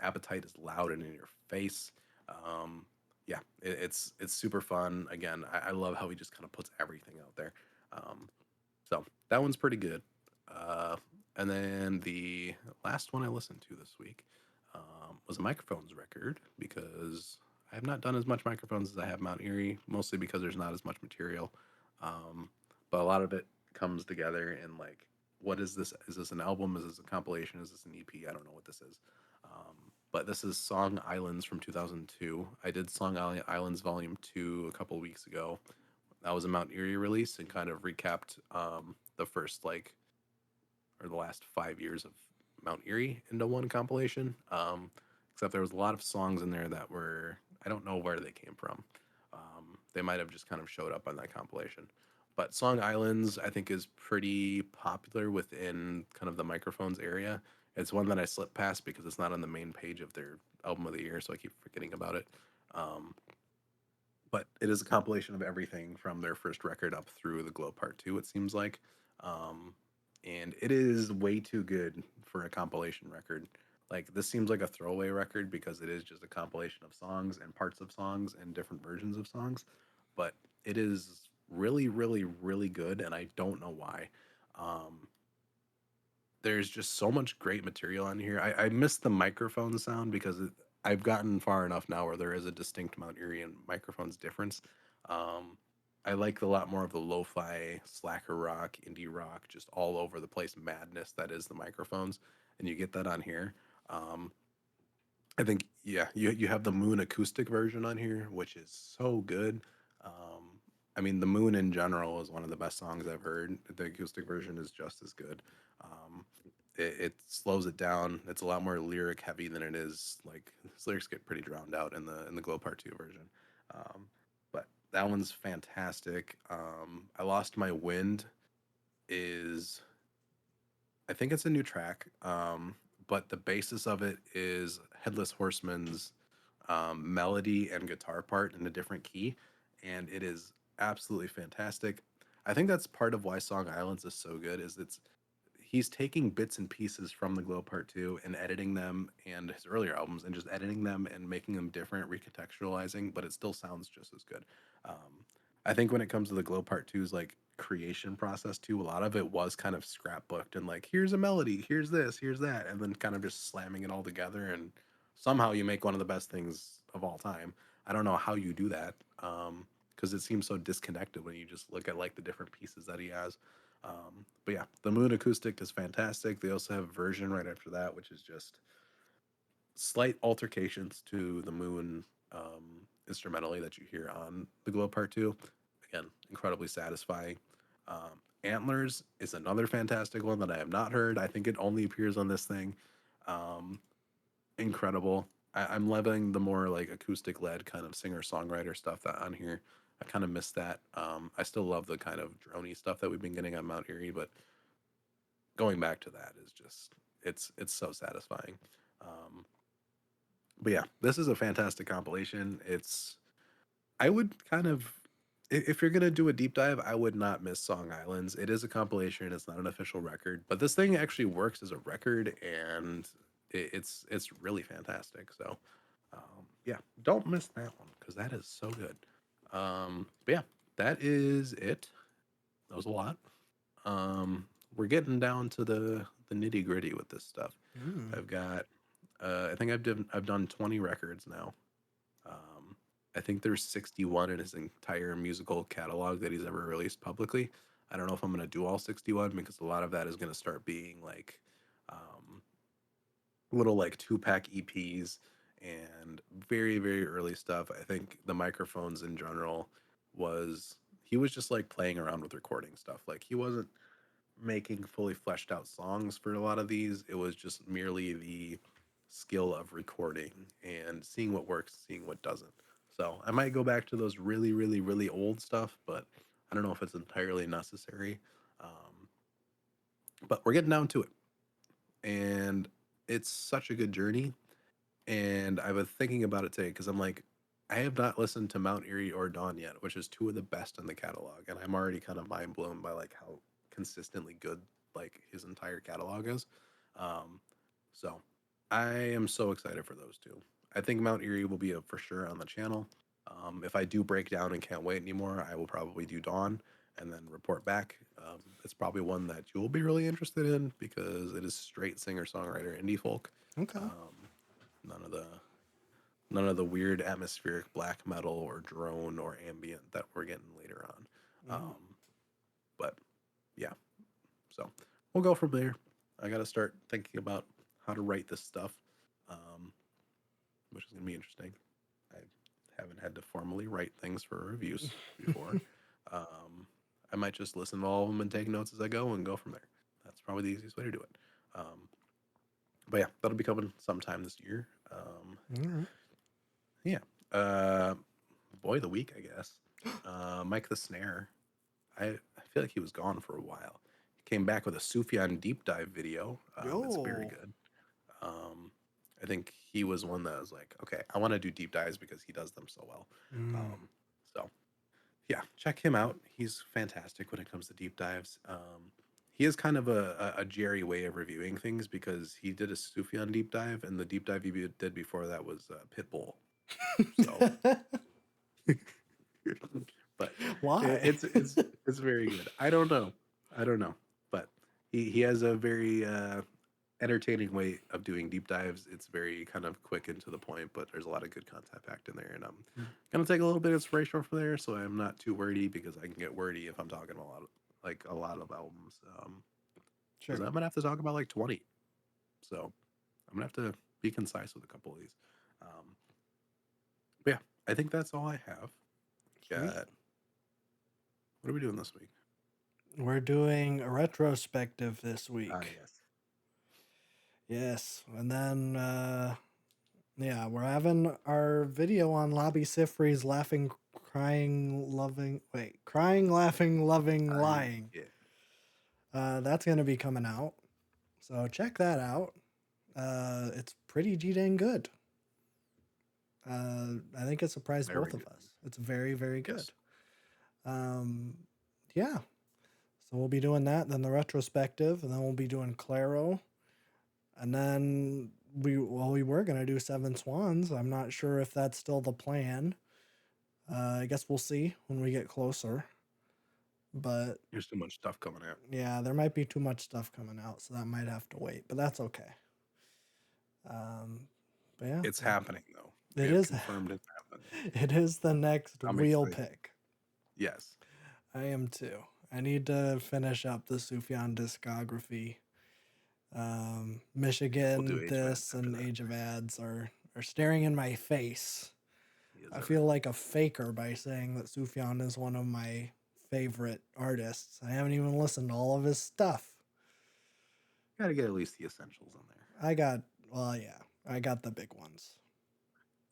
Appetite is loud and in your face. Um, yeah, it's super fun. Again, I love how he just kind of puts everything out there. Um, so that one's pretty good. Uh, and then the last one I listened to this week was a microphones record because I have not done as much microphones as I have Mount Erie, mostly because there's not as much material. Um, but a lot of it comes together in like, what is this? Is this an album? Is this a compilation? Is this an EP? I don't know what this is. But this is Song Islands from 2002. I did Song Islands Volume 2 a couple weeks ago. That was a Mount Erie release and kind of recapped the first like or the last 5 years of Mount Erie into one compilation. Except there was a lot of songs in there that were I don't know where they came from. They might have just kind of showed up on that compilation. But Song Islands, I think, is pretty popular within kind of the microphones area. It's one that I slip past because it's not on the main page of their album of the year, so I keep forgetting about it. Um, but it is a compilation of everything from their first record up through the Glow Part Two. It seems like, um, and it is way too good for a compilation record. Like this seems like a throwaway record because it is just a compilation of songs and parts of songs and different versions of songs, but it is really, really, really good, and I don't know why. Um, there's just so much great material on here. I miss the microphone sound because I've gotten far enough now where there is a distinct Mount Erie and microphones difference. Um, I like a lot more of the lo-fi, slacker rock, indie rock, just all over the place madness that is the microphones, and you get that on here. Um, I think yeah, you have the Moon acoustic version on here, which is so good. I mean, the Moon in general is one of the best songs I've heard. The acoustic version is just as good. It slows it down. It's a lot more lyric heavy than it is like his lyrics get pretty drowned out in the Glow Part Two version. Um, but that one's fantastic. I Lost My Wind is I think it's a new track, but the basis of it is Headless Horseman's melody and guitar part in a different key, and it is absolutely fantastic. I think that's part of why Song Islands is so good. Is it's he's taking bits and pieces from the Glow Part Two and editing them and his earlier albums and just editing them and making them different, recontextualizing, but it still sounds just as good. Um, I think when it comes to the Glow Part Two's like creation process too, a lot of it was kind of scrapbooked and like here's a melody, here's this, here's that, and then kind of just slamming it all together and somehow you make one of the best things of all time. I don't know how you do that, because it seems so disconnected when you just look at like the different pieces that he has. But yeah, the Moon acoustic is fantastic. They also have a version right after that, which is just slight altercations to the Moon instrumentally that you hear on the Glow Part Two. Again, incredibly satisfying. Antlers is another fantastic one that I have not heard. I think it only appears on this thing. Um, Incredible. I'm loving the more like acoustic led kind of singer songwriter stuff that on here. I kind of miss that. I still love the kind of drony stuff that we've been getting on Mount Erie, but going back to that is just it's so satisfying. Um, but yeah, this is a fantastic compilation. It's I would kind of if you're gonna do a deep dive, I would not miss Song Islands. It is a compilation. It's not an official record, but this thing actually works as a record, and it's really fantastic. So, yeah, don't miss that one because that is so good. But yeah, that is it. That was a lot. We're getting down to the nitty gritty with this stuff. Mm. I've got, I think I've done 20 records now. Um, I think there's 61 in his entire musical catalog that he's ever released publicly. I don't know if I'm going to do all 61 because a lot of that is going to start being like um, little like 2-pack EPs and very, very early stuff. I think the microphones in general was, he was just like playing around with recording stuff. Like he wasn't making fully fleshed out songs for a lot of these. It was just merely the skill of recording and seeing what works, seeing what doesn't. So I might go back to those really, really, really old stuff, but I don't know if it's entirely necessary. Um, but we're getting down to it, and it's such a good journey. And I was thinking about it today because I'm like, I have not listened to Mount Erie or Dawn yet, which is two of the best in the catalog, and I'm already kind of mind blown by like how consistently good like his entire catalog is. Um, so I am so excited for those two. I think Mount Erie will be a for sure on the channel. If I do break down and can't wait anymore, I will probably do Dawn and then report back. It's probably one that you'll be really interested in because it is straight singer songwriter indie folk. Okay. Um, none of the none of the weird atmospheric black metal or drone or ambient that we're getting later on. Mm. But yeah, so we'll go from there. I got to start thinking about how to write this stuff, um, which is going to be interesting. I haven't had to formally write things for reviews before. Um, I might just listen to all of them and take notes as I go and go from there. That's probably the easiest way to do it. But yeah, that'll be coming sometime this year. All right. Yeah. Uh, Boy of the week, I guess. Mike the Snare. I feel like he was gone for a while. He came back with a Sufjan deep dive video. It's very Yo. good. Um, I think he was one that was like, okay, I want to do deep dives because he does them so well. Mm. So yeah, check him out. He's fantastic when it comes to deep dives. He has kind of a Jerry way of reviewing things because he did a Sufjan deep dive, and the deep dive he did before that was Pitbull. So but Why? it's very good. I don't know, but he has a very entertaining way of doing deep dives. It's very kind of quick and to the point, but there's a lot of good content packed in there, and I'm gonna take a little bit of inspiration from there, so I'm not too wordy because I can get wordy if I'm talking a lot of albums. Because Sure. I'm gonna have to talk about like 20, so I'm gonna have to be concise with a couple of these. Um, but yeah, I think that's all I have. Sweet. Got what are we doing this week? We're doing a retrospective this Ah, week. yes. Yes. And then yeah, we're having our video on Lobby Sifri's laughing, crying, loving crying, laughing, loving, lying. Yeah. That's gonna be coming out. So check that out. It's pretty G dang good. I think it surprised Very both of good. us. It's very, very good. Yes. Um, yeah. So we'll be doing that, then the retrospective, and then we'll be doing Claro. And then we were gonna do Seven Swans. I'm not sure if that's still the plan. I guess we'll see when we get closer. But There's too much stuff coming out. yeah, there might be too much stuff coming out, so that might have to wait. But that's okay. Um, but yeah, It's happening though. We It have is. confirmed it happened. It is the next I'm wheel excited. pick. Yes. I am too. I need to finish up the Sufjan discography. Yeah, we'll do Michigan, Age of Ads this, after and that. Age of Ads are staring in my face. Yes, I sir. feel like a faker by saying that Sufjan is one of my favorite artists. I haven't even listened to all of his stuff. Gotta get at least the essentials in there. I got, well, yeah, I got the big ones.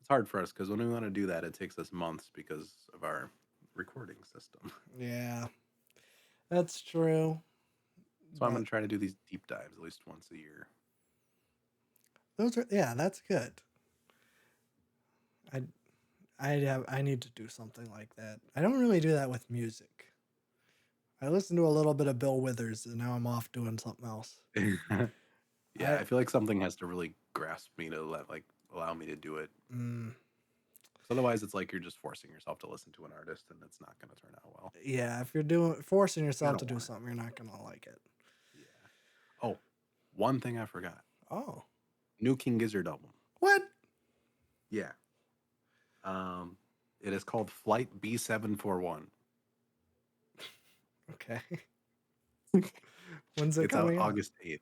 It's hard for us because when we want to do that, it takes us months because of our recording system. Yeah, that's true. So I'm But going to try to do these deep dives at least once a year. those are, yeah, that's good. I I need to do something like that. I don't really do that with music. I listened to a little bit of Bill Withers, and now I'm off doing something else. Yeah, I I feel like something has to really grasp me to allow me to do it. mm, Because otherwise, it's like you're just forcing yourself to listen to an artist, and it's not going to turn out well. yeah, if you're forcing I yourself to don't do want it. something, you're not gonna like it. Yeah. Oh, one thing I forgot: Oh, new King Gizzard album. what? Yeah. Um, it is called Flight B741. Okay. When's it It's out coming out? August 8th.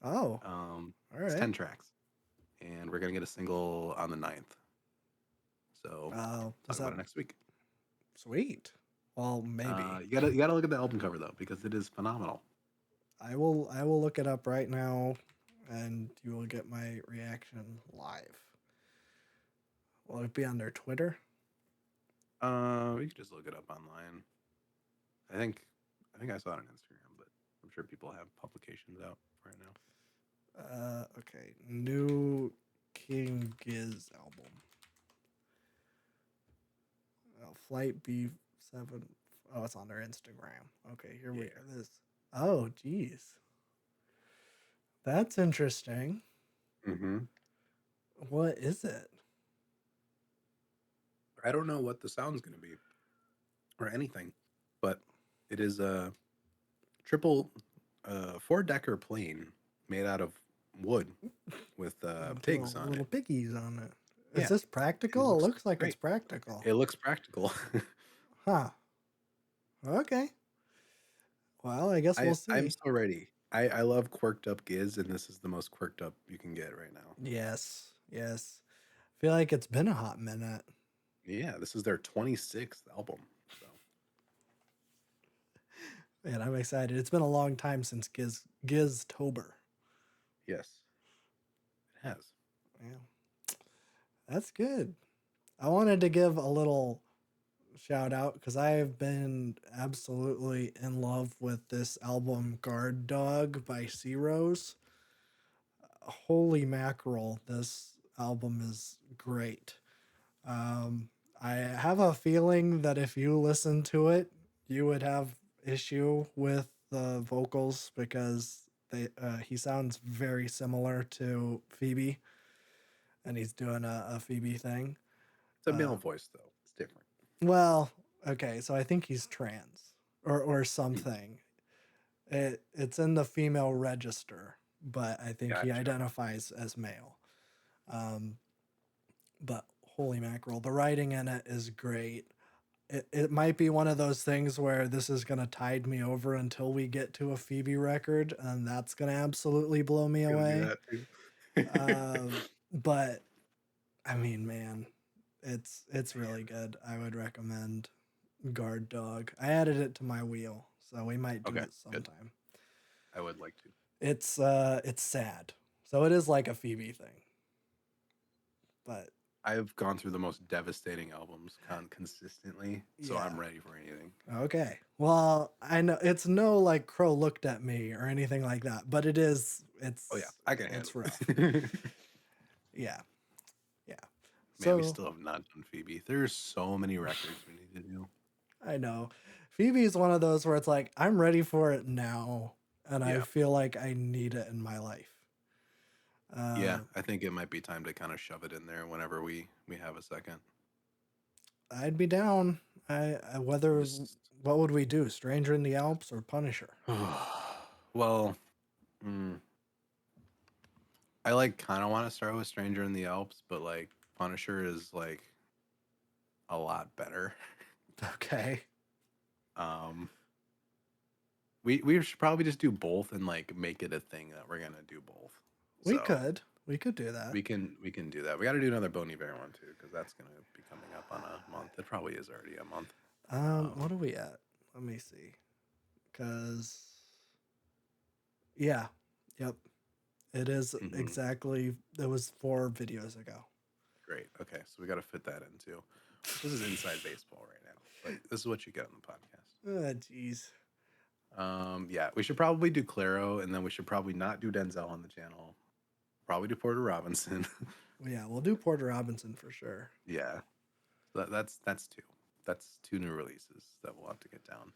Oh, all It's right. 10 tracks, and we're gonna get a single on the 9th. So Does talk about that it next week. sweet? Well, maybe. You gotta look at the album cover though because it is phenomenal. I will look it up right now, and you will get my reaction live. Will it be on their Twitter? You can just look it up online. I think I saw it on Instagram, but I'm sure people have publications out right now. Okay. New King Giz album. Flight B7. Oh, it's on their Instagram. Okay, here we Yeah. go. This. Oh, geez. That's interesting. Mm-hmm. What is it? I don't know what the sound's gonna be or anything, but it is a triple 4-decker plane made out of wood with pigs on Little it. piggies on it. Is Yeah, this it practical? It looks looks like it's great. practical. It looks practical. Huh. Okay. Well, I guess we'll I'm see. so ready. I love quirked up giz, and this is the most quirked up you can get right now. Yes. Yes. I feel like it's been a hot minute. Yeah, this is their 26th album. So Man, I'm excited. It's been a long time since Giztober. yes, it has. Yeah. That's good. I wanted to give a little shout out because I have been absolutely in love with this album Guard Dog by C Rose. Holy mackerel, this album is great. Um, I have a feeling that if you listen to it, you would have issue with the vocals because he sounds very similar to Phoebe, and he's doing a Phoebe thing. It's a male Uh, voice though. It's different. well, okay, so I think he's trans or Hmm, something. It's in the female register, but I think he gotcha. identifies as male. Um, but holy mackerel, the writing in it is great. It might be one of those things where this is gonna tide me over until we get to a Phoebe record, and that's gonna absolutely blow me Gonna do away. that too. But I mean, man, it's Man, really good. I would recommend Guard Dog. I added it to my wheel, so we might do okay, it good. sometime. I would like to. It's sad, so it is like a Phoebe thing, but I've gone through the most devastating albums consistently, so yeah. I'm ready for anything. Okay. Well, I know it's no like Crow looked at me or anything like that, but it is Oh yeah, I can handle it's rough. it. Yeah. Yeah. Man, we So still have not done Phoebe. There's so many records we need to do. I know Phoebe is one of those where it's like I'm ready for it now, and I Yeah. feel like I need it in my life. Yeah, Uh, I think it might be time to kind of shove it in there whenever we have a second. I'd be down. I whether Just what would we do? Stranger in the Alps or Punisher? well, mm, I like kind of want to start with Stranger in the Alps, but like Punisher is like a lot better. Okay. Um, we should probably just do both and like make it a thing that we're gonna do both. We So could. We could do that. we can do that. We got to do another Bon Iver one too because that's gonna be coming up on a month. It probably is already a month. What are we at? Let me see. Cause yeah. Yep. It is Mhm. exactly, it was 4 videos ago. Great. Okay, so we got to fit that in too. This is inside baseball right now, but this is what you get on the podcast. Oh, jeez. Yeah, we should probably do Claro, and then we should probably not do Denzel on the channel. Probably do Porter Robinson. Yeah, we'll do Porter Robinson for sure. Yeah, that's two. That's two new releases that we'll have to get down.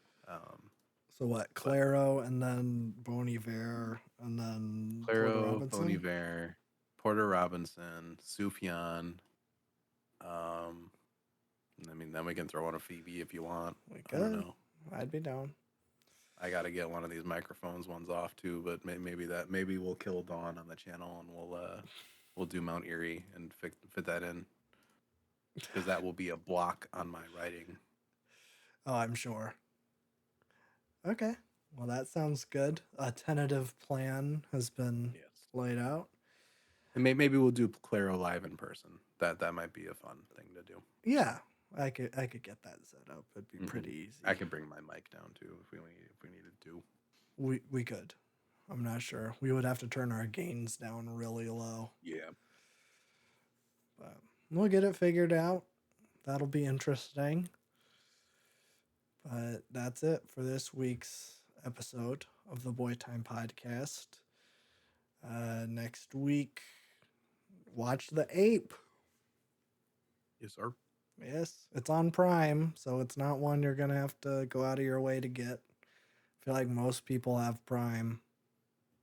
So what? But Claro and then Bon Iver and then Porter Claro, Bon Robinson? Iver, Porter Robinson, Sufjan. I mean, then we can throw on a Phoebe if you want. We I don't could. know. I'd be down. I got to get one of these microphones ones off too, but maybe we'll kill Dawn on the channel and we'll do Mount Erie and fit that in because that will be a block on my writing. Oh, I'm sure. Okay. Well, that sounds good. A tentative plan has been Yes, laid out. and maybe we'll do Claro live in person. That might be a fun thing to do. Yeah, I could get that set up. It'd be Hmm. pretty I easy. could bring my mic down too if we needed to. We could. I'm not sure. We would have to turn our gains down really low. Yeah. But we'll get it figured out. That'll be interesting. But that's it for this week's episode of the Boy Time Podcast. Next week, watch The Ape. Yes, sir. Yes, it's on Prime, so it's not one you're going to have to go out of your way to get. I feel like most people have Prime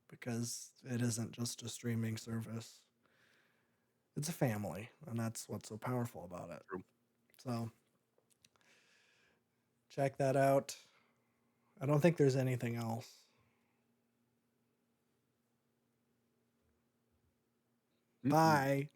because it isn't just a streaming service. It's a family, and that's what's so powerful about it. True. So check that out. I don't think there's anything else. Mm-mm. Bye.